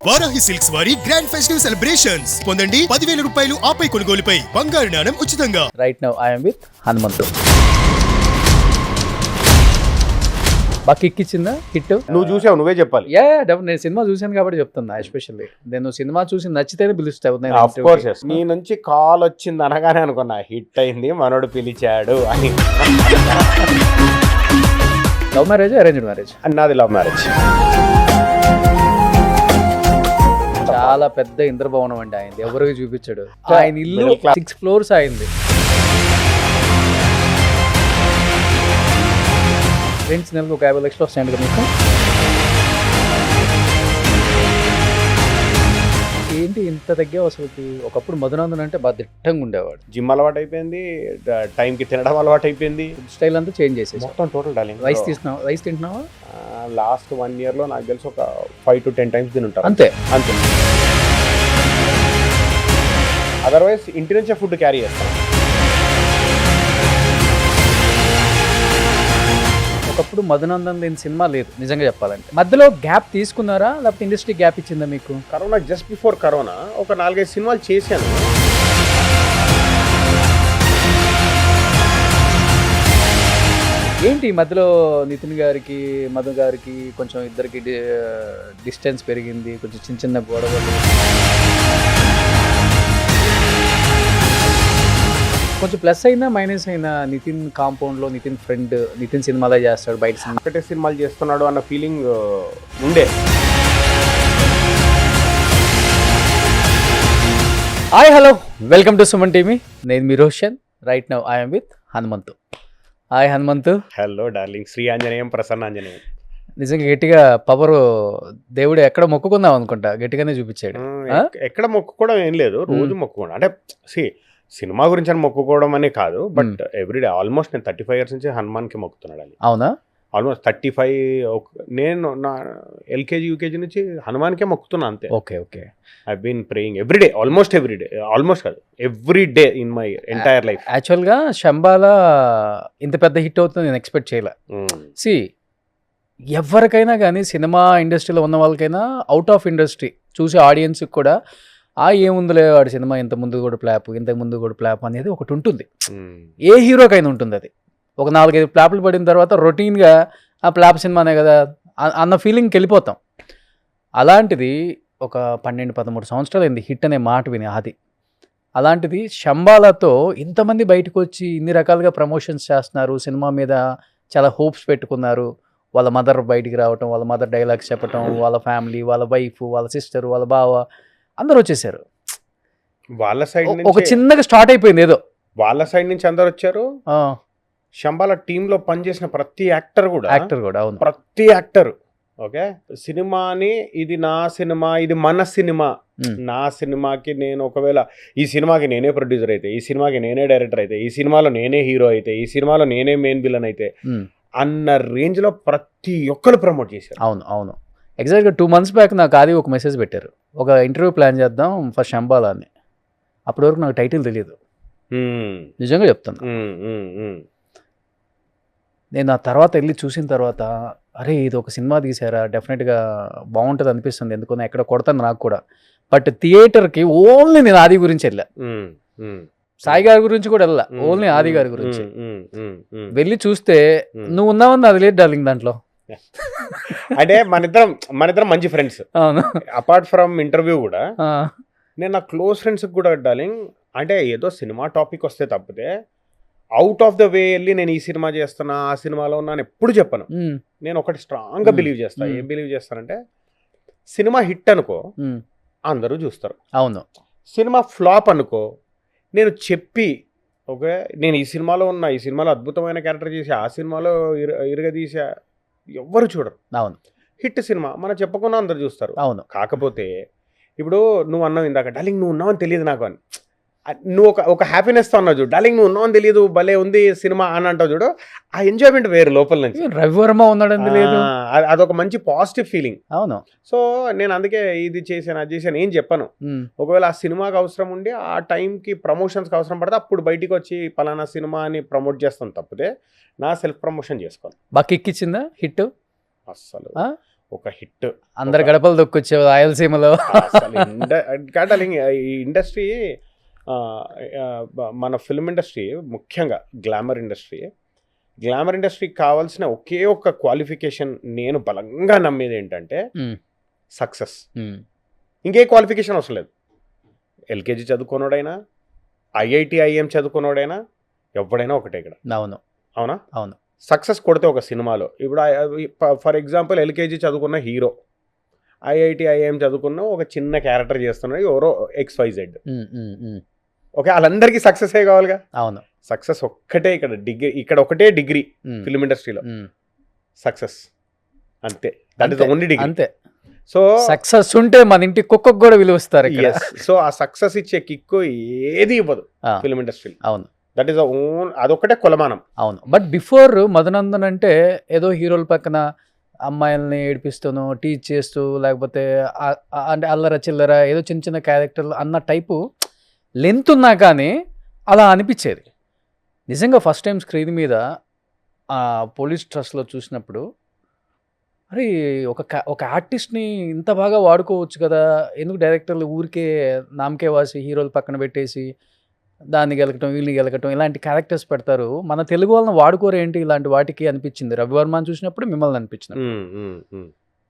Varahi silks వారి grand festive celebrations పొందండి 10,000 రూపాయలు ఆపై కొనుగోలుపై బంగారు నాణెం ఉచితంగా. Right now I'm with Hanumanthu. బాగా కిక్కిచ్చిందా హిట్? నువ్వు చూసావు, నువ్వే చెప్పాలి. నేను సినిమా చూశాను కాబట్టి చెప్తున్నా. ఎస్పెషల్లీ నేను సినిమా చూసి నచ్చితేనే పిలుస్తావు. నీ నుంచి కాల్ వచ్చింది అనగానే అనుకున్నా హిట్ అయింది, మనోడు పిలిచాడు అని. Love marriage, arranged marriage? నాది లవ్ మ్యారేజ్. చాలా పెద్ద ఇంద్రభవనం అండి ఆయనది, ఎవరికి చూపించాడు. ఆయన ఇల్లు 6 floors అయింది. ఫ్రెండ్స్ నెలకు ఒక 50 లక్షలు వస్తాయండి కదా మీకు. ఏంటి ఇంత తగ్గావు అసలుకి? ఒకప్పుడు మధునందన్ అంటే బాగా దిట్టంగా ఉండేవాడు. జిమ్ అలవాటు అయిపోయింది, టైంకి తినడం అలవాటు అయిపోయింది, స్టైల్ అంతా చేంజ్ చేసేసి మొత్తం టోటల్ డార్లింగ్. రైస్ తింటున్నావా? లాస్ట్ 1 year లో నాకు తెలిసి ఒక 5 to 10 times తింటాను అంతే. అదర్వైజ్ ఇంటి నుంచే ఫుడ్ క్యారీ చేస్తాను. ఒకప్పుడు మధునందన్ లేని సినిమా లేదు నిజంగా చెప్పాలంటే. మధ్యలో గ్యాప్ తీసుకున్నారా లేకపోతే ఇండస్ట్రీ గ్యాప్ ఇచ్చిందా మీకు? కరోనా, జస్ట్ బిఫోర్ కరోనా ఒక 4-5 సినిమాలు చేశాను. ఏంటి మధ్యలో నితిన్ గారికి మధు గారికి కొంచెం ఇద్దరికి డిస్టెన్స్ పెరిగింది, కొంచెం చిన్న చిన్న గొడవలు, కొంచెం ప్లస్ అయినా మైనస్ అయినా నితిన్ కాంపౌండ్లో నితిన్ ఫ్రెండ్, నితిన్ సినిమాలో చేస్తాడు, బయట సినిమా ఒకటే సినిమాలు చేస్తున్నాడు అన్న ఫీలింగ్ ఉండే. Hi hello, welcome to Suman TV. నేను మీ Roshan. Right now I'm with Hanumanthu. Hi Hanumanthu. Hello darling. Sri Anjaneyam, Prasannanjaneyam. నిజంగా గట్టిగా పవర్ దేవుడు ఎక్కడ మొక్కుకుందాం అనుకుంటా గట్టిగానే చూపించాడు. ఎక్కడ మొక్కుకోవడం ఏం లేదు, రోజు మొక్కుకోవడం. అంటే సినిమా గురించి అని మొక్కుకోవడం అనే కాదు, బట్ ఎవ్రీడే ఆల్మోస్ట్ నేను 35 years నుంచి హనుమాన్కి మొక్కుతున్నాడు. అది అవునా? ఆల్మోస్ట్ 35. నేను నా ఎల్కేజీ యూకేజీ నుంచి హనుమాన్కే మొక్కుతున్నా అంతే. Okay okay. I been praying everyday, almost కాదు every day in my entire life. యాక్చువల్గా శంబాల ఇంత పెద్ద హిట్ అవుతుంది నేను ఎక్స్పెక్ట్ చేయలే. ఎవరికైనా కానీ సినిమా ఇండస్ట్రీలో ఉన్న వాళ్ళకైనా అవుట్ ఆఫ్ ఇండస్ట్రీ చూసే ఆడియన్స్కి కూడా ఏముందిలే వాడి సినిమా ఇంతకు ముందు కూడా ప్లాప్ అనేది ఒకటి ఉంటుంది. ఏ హీరోకైనా ఉంటుంది అది. ఒక 4-5 ప్లాప్లు పడిన తర్వాత రొటీన్గా ఆ ప్లాప్ సినిమానే కదా అన్న ఫీలింగ్కి వెళ్ళిపోతాం. అలాంటిది ఒక 12-13 సంవత్సరాలు అయింది హిట్ అనే మాట విని. అలాంటిది శంబాలతో ఇంతమంది బయటకు వచ్చి ఇన్ని రకాలుగా ప్రమోషన్స్ చేస్తున్నారు, సినిమా మీద చాలా హోప్స్ పెట్టుకున్నారు. వాళ్ళ మదర్ బయటికి రావటం, వాళ్ళ మదర్ డైలాగ్స్ చెప్పటం, వాళ్ళ ఫ్యామిలీ, వాళ్ళ వైఫ్, వాళ్ళ సిస్టర్, వాళ్ళ బావ అందరూ వచ్చేసారు. వాళ్ళ సైడ్ ఒక చిన్నగా స్టార్ట్ అయిపోయింది ఏదో. వాళ్ళ సైడ్ నుంచి అందరు వచ్చారు. శంబాల టీంలో పనిచేసిన ప్రతి యాక్టర్ కూడా అవును, ప్రతి యాక్టర్ ఓకే. సినిమాని ఇది నా సినిమా, ఇది మన సినిమా, నా సినిమాకి నేను ఒకవేళ ఈ సినిమాకి నేనే ప్రొడ్యూసర్ అయితే, ఈ సినిమాకి నేనే డైరెక్టర్ అయితే, ఈ సినిమాలో నేనే హీరో అయితే, ఈ సినిమాలో నేనే మెయిన్ విలన్ అయితే అన్న రేంజ్ లో ప్రతి ఒక్కరు ప్రమోట్ చేశారు. అవును. ఎగ్జాక్ట్గా 2 months బ్యాక్ నాకు అది ఒక మెసేజ్ పెట్టారు, ఒక ఇంటర్వ్యూ ప్లాన్ చేద్దాం ఫర్ శంబాల అని. అప్పటి వరకు నాకు టైటిల్ తెలియదు, నిజంగా చెప్తాను. నేను ఆ తర్వాత వెళ్ళి చూసిన తర్వాత అరే ఇది ఒక సినిమా తీసారా, డెఫినెట్గా బాగుంటుంది అనిపిస్తుంది. ఎందుకన్నా ఎక్కడ కొడతాను నాకు కూడా. బట్ థియేటర్కి ఓన్లీ నేను ఆది గురించి వెళ్ళా, సాయి గారి గురించి కూడా వెళ్ళా, ఓన్లీ ఆది గారి గురించి వెళ్ళి చూస్తే నువ్వు ఉన్నావని అది లేదు డార్లింగ్ దాంట్లో. అంటే మనిద్దరం మంచి ఫ్రెండ్స్. అవును, అపార్ట్ ఫ్రమ్ ఇంటర్వ్యూ కూడా నేను నా క్లోజ్ ఫ్రెండ్స్ కూడా డార్లింగ్ అంటే ఏదో సినిమా టాపిక్ వస్తే తప్పితే అవుట్ ఆఫ్ ద వే వెళ్ళి నేను ఈ సినిమా చేస్తున్నా, ఆ సినిమాలో ఉన్నాను ఎప్పుడు చెప్పను. నేను ఒకటి స్ట్రాంగ్గా బిలీవ్ చేస్తాను. ఏం బిలీవ్ చేస్తానంటే సినిమా హిట్ అనుకో అందరూ చూస్తారు. అవును. సినిమా ఫ్లాప్ అనుకో నేను చెప్పి ఓకే నేను ఈ సినిమాలో ఉన్నా, ఈ సినిమాలో అద్భుతమైన క్యారెక్టర్ చేసి ఆ సినిమాలో ఇరగదీసా, ఎవ్వరు చూడరు. అవును. హిట్ సినిమా మనం చెప్పకుండా అందరు చూస్తారు. అవును. కాకపోతే ఇప్పుడు నువ్వు అన్నావు ఇందాక డార్లింగ్ నువ్వు ఉన్నావని తెలియదు నాకు అని. నువ్వు ఒక హ్యాపీనెస్తో అన్నావు చూడు, డార్లింగ్ నువ్వు ఉన్నావని తెలియదు భలే ఉంది సినిమా అని అంటావు చూడు, ఆ ఎంజాయ్మెంట్ వేరు లోపల నుంచి. రవివర్మ ఉన్నాడని లేదు, అదొక మంచి పాజిటివ్ ఫీలింగ్. అవును. సో నేను అందుకే ఇది చేశాను అది చేశాను ఏం చెప్పను. ఒకవేళ ఆ సినిమాకి అవసరం ఉండి ఆ టైంకి ప్రమోషన్స్కి అవసరం పడితే అప్పుడు బయటికి వచ్చి పలానా సినిమా అని ప్రమోట్ చేస్తాను తప్పితే నా సెల్ఫ్ ప్రమోషన్ చేసుకోను. బాగా ఎక్కిచ్చిందా హిట్? అస్సలు ఒక హిట్ అందరు గడపలు దొక్కొచ్చే రాయలసీమలో. అసలు ఈ ఇండస్ట్రీ మన ఫిల్మ్ ఇండస్ట్రీ ముఖ్యంగా గ్లామర్ ఇండస్ట్రీకి కావాల్సిన ఒకే ఒక్క క్వాలిఫికేషన్ నేను బలంగా నమ్మేది ఏంటంటే సక్సెస్. ఇంకే క్వాలిఫికేషన్ అవసరం లేదు. ఎల్కేజీ చదువుకున్నాడైనా ఐఐటి ఐఎం చదువుకున్నాడైనా ఎవడైనా ఒకటే ఇక్కడ. అవునా? అవును. సక్సెస్ కొడితే ఒక సినిమాలో ఇప్పుడు ఫర్ ఎగ్జాంపుల్ ఎల్కేజీ చదువుకున్న హీరో ఐఐటి ఐఎం చదువుకున్న ఒక చిన్న క్యారెక్టర్ చేస్తున్నాడు ఎవరో XYZ. ఓకే, వాళ్ళందరికీ సక్సెస్ కావాలిగా. అవును. సక్సెస్ ఒక్కటే ఇక్కడ డిగ్రీ, ఇక్కడ ఒకటే డిగ్రీ ఫిల్మ్ ఇండస్ట్రీలో సక్సెస్, అంతే. That is the only degree. అంతే. సో సక్సెస్ ఉంటే మన ఇంటి కుక్కకు కూడా విలువస్తారు. సో ఆ సక్సెస్ ఇచ్చే కిక్కు ఏది ఇవ్వదు ఫిల్మ్ ఇండస్ట్రీలో. అవును. దట్ ఈస్ ఓన్, అదొక్కటే కొలమానం. అవును. బట్ బిఫోర్ మధునందన్ అంటే ఏదో హీరోల పక్కన అమ్మాయిల్ని ఏడిపిస్తూనో టీచ్ చేస్తూ లేకపోతే అంటే అల్లర చిల్లర ఏదో చిన్న చిన్న క్యారెక్టర్లు అన్న టైపు లెంత్ ఉన్నా కానీ అలా అనిపించేది. నిజంగా ఫస్ట్ టైం స్క్రీన్ మీద పోలీస్ ట్రస్ట్లో చూసినప్పుడు అరే ఒక ఆర్టిస్ట్ని ఇంత బాగా వాడుకోవచ్చు కదా, ఎందుకు డైరెక్టర్లు ఊరికే నామకే వాసి హీరోలు పక్కన పెట్టేసి దాన్ని గెలకటం వీళ్ళని గెలకటం ఇలాంటి క్యారెక్టర్స్ పెడతారు, మన తెలుగు వాళ్ళని వాడుకోరు ఏంటి ఇలాంటి వాటికి అనిపించింది రవివర్మని చూసినప్పుడు, మిమ్మల్ని అనిపించింది.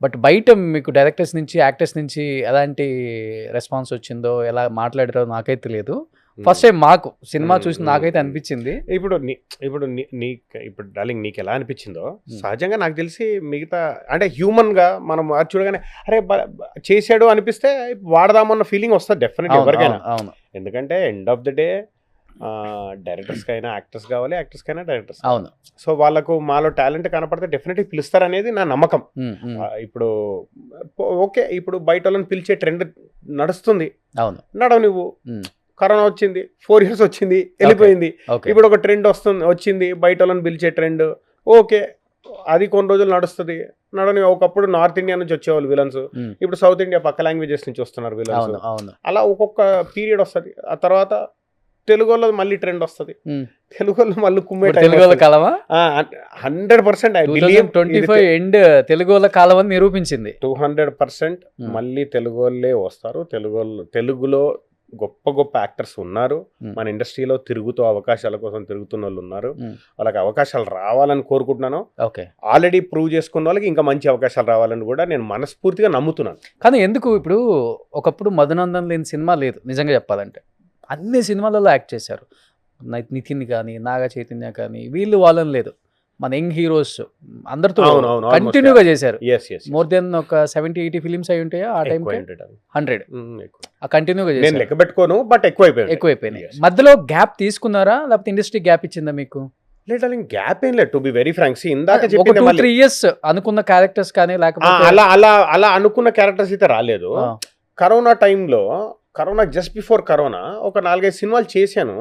బట్ బయట మీకు డైరెక్టర్స్ నుంచి యాక్టర్స్ నుంచి ఎలాంటి రెస్పాన్స్ వచ్చిందో ఎలా మాట్లాడారో నాకైతే తెలియదు. ఫస్ట్ టైం మాకు సినిమా చూసి నాకైతే అనిపించింది. ఇప్పుడు డార్లింగ్ నీకు ఎలా అనిపించిందో సహజంగా నాకు తెలిసి మిగతా అంటే హ్యూమన్ గా మనం అది చూడగానే అరే చేశాడు అనిపిస్తే వాడదామన్న ఫీలింగ్ వస్తుంది డెఫినెట్ ఎవరికైనా. ఎందుకంటే end of the day directors కైనా యాక్టర్స్ కావాలి, యాక్టర్స్ కైనా డైరెక్టర్స్. అవును. సో వాళ్ళకు మాలో టాలెంట్ కనపడితే డెఫినెట్లీ పిలుస్తారు అనేది నా నమ్మకం. ఇప్పుడు ఓకే, ఇప్పుడు బయట వాళ్ళని పిలిచే ట్రెండ్ నడుస్తుంది. అవును. నడవ నువ్వు కరోనా వచ్చింది, 4 years వచ్చింది, వెళ్ళిపోయింది. ఇప్పుడు ఒక ట్రెండ్ వచ్చింది బయట వాళ్ళని పిలిచే ట్రెండ్. ఓకే, అది కొన్ని రోజులు నడుస్తుంది. నడని ఒకప్పుడు నార్త్ ఇండియా నుంచి వచ్చేవాళ్ళు విలన్స్, ఇప్పుడు సౌత్ ఇండియా పక్క లాంగ్వేజెస్ నుంచి వస్తున్నారు విలన్స్. అలా ఒక్కొక్క పీరియడ్ వస్తుంది. ఆ తర్వాత తెలుగు వాళ్ళు మళ్ళీ ట్రెండ్ వస్తుంది, తెలుగు వాళ్ళు మళ్ళీ కుమ్మే 100% ఎండ్ తెలుగు వాళ్ళ కాలం అని నిరూపించింది. 200% మళ్ళీ తెలుగు వాళ్ళే వస్తారు. తెలుగులో గొప్ప గొప్ప యాక్టర్స్ ఉన్నారు మన ఇండస్ట్రీలో, తిరుగుతూ అవకాశాల కోసం తిరుగుతున్న వాళ్ళు ఉన్నారు. వాళ్ళకి అవకాశాలు రావాలని కోరుకుంటున్నాను. ఆల్రెడీ ప్రూవ్ చేసుకున్న వాళ్ళకి ఇంకా మంచి అవకాశాలు రావాలని కూడా నేను మనస్ఫూర్తిగా నమ్ముతున్నాను. కానీ ఎందుకు ఇప్పుడు ఒకప్పుడు మధునందన్ లేని సినిమా లేదు నిజంగా చెప్పాలంటే. అన్ని సినిమాలలో యాక్ట్ చేశారు. నితిన్ కానీ నాగ చైతన్య కానీ వీళ్ళు వాళ్ళని లేదు, మన యంగ్ హీరోస్ అందరితో కంటిన్యూగా చేశారు. మోర్ దెన్ ఒక 70-80 ఫిలిమ్స్ అయి ఉంటాయా ఆ టైం? 100 కంటిన్యూగా చేశారు. లెక్క పెట్టుకోను, బట్ ఎక్కువైపోయినాయి. మధ్యలో గ్యాప్ తీసుకున్నారా లేకపోతే ఇండస్ట్రీ గ్యాప్ ఇచ్చిందా మీకు? లేదు, గ్యాప్ ఏం లేదు. టు బి వెరీ ఫ్రాంక్, ఇందాక 2-3 years అనుకున్న క్యారెక్టర్స్ కానీ లేకపోతే అలా అనుకున్న క్యారెక్టర్స్ అయితే రాలేదు. కరోనా టైంలో, కరోనా జస్ట్ బిఫోర్ కరోనా ఒక 4-5 సినిమాలు చేశాను.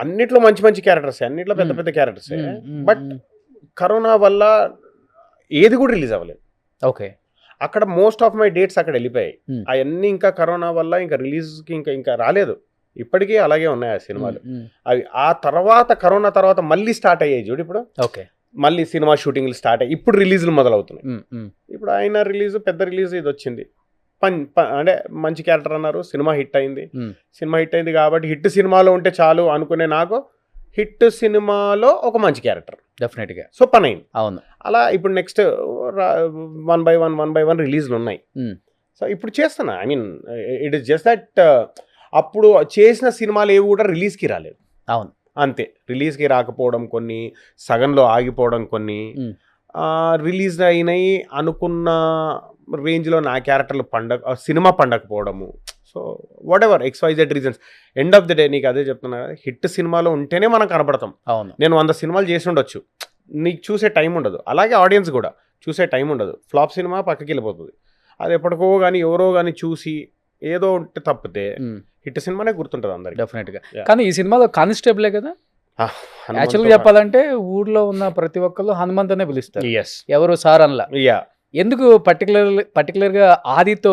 అన్నిట్లో మంచి మంచి క్యారెక్టర్స్, అన్నిట్లో పెద్ద పెద్ద క్యారెక్టర్స్. బట్ కరోనా వల్ల ఏది కూడా రిలీజ్ అవ్వలేదు. ఓకే, అక్కడ మోస్ట్ ఆఫ్ మై డేట్స్ అక్కడ వెళ్ళిపోయాయి. అవన్నీ ఇంకా కరోనా వల్ల ఇంకా రిలీజ్కి ఇంకా రాలేదు. ఇప్పటికీ అలాగే ఉన్నాయి ఆ సినిమాలు. అవి ఆ తర్వాత కరోనా తర్వాత మళ్ళీ స్టార్ట్ అయ్యాయి చూడు. ఇప్పుడు మళ్ళీ సినిమా షూటింగ్లు స్టార్ట్ అయ్యి ఇప్పుడు రిలీజ్లు మొదలవుతున్నాయి. ఇప్పుడు ఆయన రిలీజ్, పెద్ద రిలీజ్ ఇది వచ్చింది. అంటే మంచి క్యారెక్టర్ అన్నారు, సినిమా హిట్ అయింది. సినిమా హిట్ అయింది కాబట్టి హిట్ సినిమాలో ఉంటే చాలు అనుకునే నాకు హిట్ సినిమాలో ఒక మంచి క్యారెక్టర్ డెఫినెట్గా సో పని అయింది. అవును. అలా ఇప్పుడు నెక్స్ట్ 1 by 1 రిలీజ్లు ఉన్నాయి. సో ఇప్పుడు చేస్తున్నా. I mean it is just that అప్పుడు చేసిన సినిమాలు ఏవి కూడా రిలీజ్కి రాలేదు. అవును, అంతే. రిలీజ్కి రాకపోవడం, కొన్ని సగంలో ఆగిపోవడం, కొన్ని రిలీజ్ అయినాయి అనుకున్న రేంజ్లో నా క్యారెక్టర్లు సినిమా పండకపోవడము. So whatever XYZ reasons, end of the day నీకు అదే చెప్తున్నా కదా, హిట్ సినిమాలో ఉంటేనే మనం కనబడతాం. అవును. నేను 100 సినిమాలు చేసి ఉండొచ్చు, నీకు చూసే టైం ఉండదు. అలాగే ఆడియన్స్ కూడా చూసే టైం ఉండదు. ఫ్లాప్ సినిమా పక్కకి వెళ్ళిపోతుంది. అది ఎప్పటికో కానీ ఎవరో కానీ చూసి ఏదో ఉంటే తప్పితే హిట్ సినిమానే గుర్తుంటుంది అందరికి డెఫినెట్గా. కానీ ఈ సినిమాలో కానిస్టేబులే కదా యాక్చువల్గా చెప్పాలంటే. ఊర్లో ఉన్న ప్రతి ఒక్కళ్ళు హనుమంత్ అనే పిలుస్తారు, ఎవరు సార్ అన్లా. ఎందుకు పర్టికులర్గా ఆదితో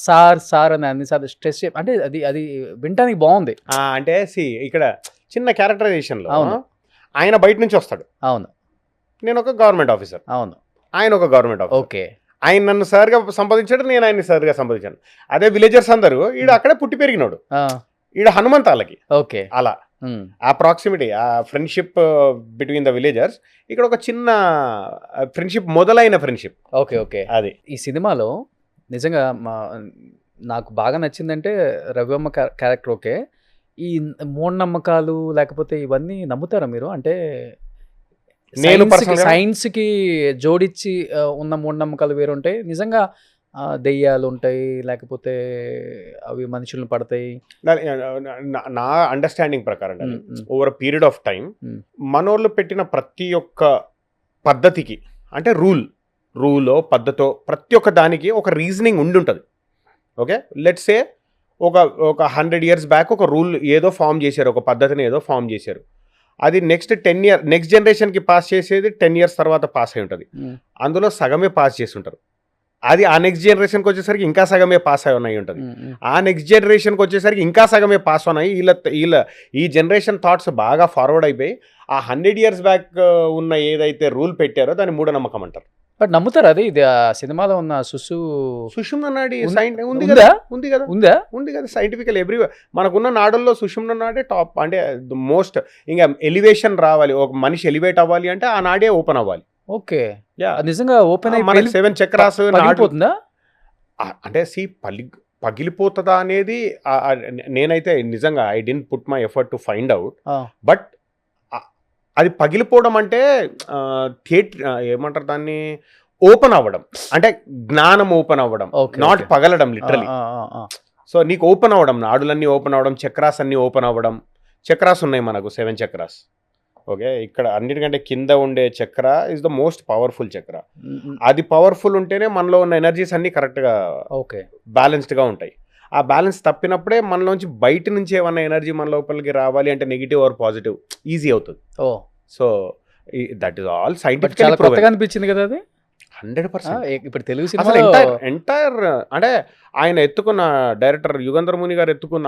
సార్ అని అన్నిసార్లు స్ట్రెస్ అంటే అది వినటానికి బాగుంది. అంటే ఇక్కడ చిన్న క్యారెక్టరైజేషన్లో ఆయన బయట నుంచి వస్తాడు. అవును. నేను ఒక గవర్నమెంట్ ఆఫీసర్. అవును. ఆయన ఒక గవర్నమెంట్ ఆఫీసర్. ఓకే. ఆయన నన్ను సార్గా సంపాదించాడు, నేను ఆయన్ని సార్గా సంపాదించాను. అదే విలేజర్స్ అందరూ ఈడ అక్కడే పుట్టి పెరిగినాడు, ఈడ హనుమంత్ వాళ్ళకి. ఓకే, అలా ఆ ప్రాక్సిమిటీ, ఆ ఫ్రెండ్షిప్ బిట్వీన్ ద విలేజర్స్, ఇక్కడ ఒక చిన్న ఫ్రెండ్షిప్, మొదలైన ఫ్రెండ్షిప్. Okay, okay. అది ఈ సినిమాలో నిజంగా నాకు బాగా నచ్చిందంటే రవివర్మ క్యారెక్టర్. ఓకే, ఈ మూఢనమ్మకాలు లేకపోతే ఇవన్నీ నమ్ముతారా మీరు? అంటే నేను సైన్స్కి జోడించి ఉన్న మూఢనమ్మకాలు వేరు ఉంటాయి, నిజంగా దెయ్యాలు ఉంటాయి, లేకపోతే అవి మనుషులను పడతాయి. నా అండర్స్టాండింగ్ ప్రకారం ఓవర్ పీరియడ్ ఆఫ్ టైం మనోళ్ళు పెట్టిన ప్రతి ఒక్క పద్ధతికి, అంటే రూలో పద్ధతో ప్రతి ఒక్క దానికి ఒక రీజనింగ్ ఉండి ఉంటుంది. ఓకే, లెట్స్ సే ఒక 100 years బ్యాక్ ఒక రూల్ ఏదో ఫామ్ చేశారు, ఒక పద్ధతిని ఏదో ఫామ్ చేశారు. అది నెక్స్ట్ జనరేషన్కి పాస్ చేసేది 10 years తర్వాత పాస్ అయి ఉంటుంది. అందులో సగమే పాస్ చేసి ఉంటారు. అది ఆ నెక్స్ట్ జనరేషన్కి వచ్చేసరికి ఇంకా సగమే పాస్ అయి ఉన్నాయి ఉంటుంది. ఆ నెక్స్ట్ జనరేషన్కి వచ్చేసరికి ఇంకా సగమే పాస్ ఉన్నాయి. ఈ జనరేషన్ థాట్స్ బాగా ఫార్వర్డ్ అయిపోయి ఆ 100 years బ్యాక్ ఉన్న ఏదైతే రూల్ పెట్టారో దాన్ని మూఢనమ్మకం అంటారు. బట్ నమ్ముతారు అది? ఇది ఆ సినిమాలో ఉన్న సుషుమ్న నాడి ఉంది కదా, ఉంది కదా సైంటిఫికల్ ఎవ్రీవేర్. మనకున్న నాడుల్లో సుషుమ్న నాడే టాప్, అంటే మోస్ట్. ఇంకా ఎలివేషన్ రావాలి, ఒక మనిషి ఎలివేట్ అవ్వాలి అంటే ఆ నాడే ఓపెన్ అవ్వాలి. ఓకే, నిజంగా ఓపెన్ అయ్యి మనకి 7 చక్రాస్ పగిలిపోతుందా? అంటే పగిలిపోతుందా అనేది నేనైతే నిజంగా I didn't put my effort to find out. But అది పగిలిపోవడం అంటే ఏమంటారు దాన్ని, ఓపెన్ అవ్వడం, అంటే జ్ఞానం ఓపెన్ అవ్వడం, నాట్ పగలడం లిటరలీ. సో నీకు ఓపెన్ అవ్వడం, నాడులన్నీ ఓపెన్ అవ్వడం, చక్రాస్ అన్నీ ఓపెన్ అవ్వడం. చక్రాస్ ఉన్నాయి మనకు 7 చక్రాస్. ఓకే, ఇక్కడ అన్నిటికంటే కింద ఉండే చక్ర ఇస్ ద మోస్ట్ పవర్ఫుల్ చక్ర. అది పవర్ఫుల్ ఉంటేనే మనలో ఉన్న ఎనర్జీస్ అన్ని కరెక్ట్గా బ్యాలెన్స్డ్గా ఉంటాయి. ఆ బ్యాలెన్స్ తప్పినప్పుడే మనలోంచి బయట నుంచి ఏమన్నా ఎనర్జీ మన లోపలికి రావాలి అంటే నెగిటివ్ ఆర్ పాజిటివ్ ఈజీ అవుతుంది. So that is all scientific అనిపించింది కదా అది. 100%. ఇప్పుడు తెలుగు సినిమా ఎంటైర్ అంటే ఆయన ఎత్తుకున్న డైరెక్టర్ యుగంధర్ ముని గారు ఎత్తుకున్న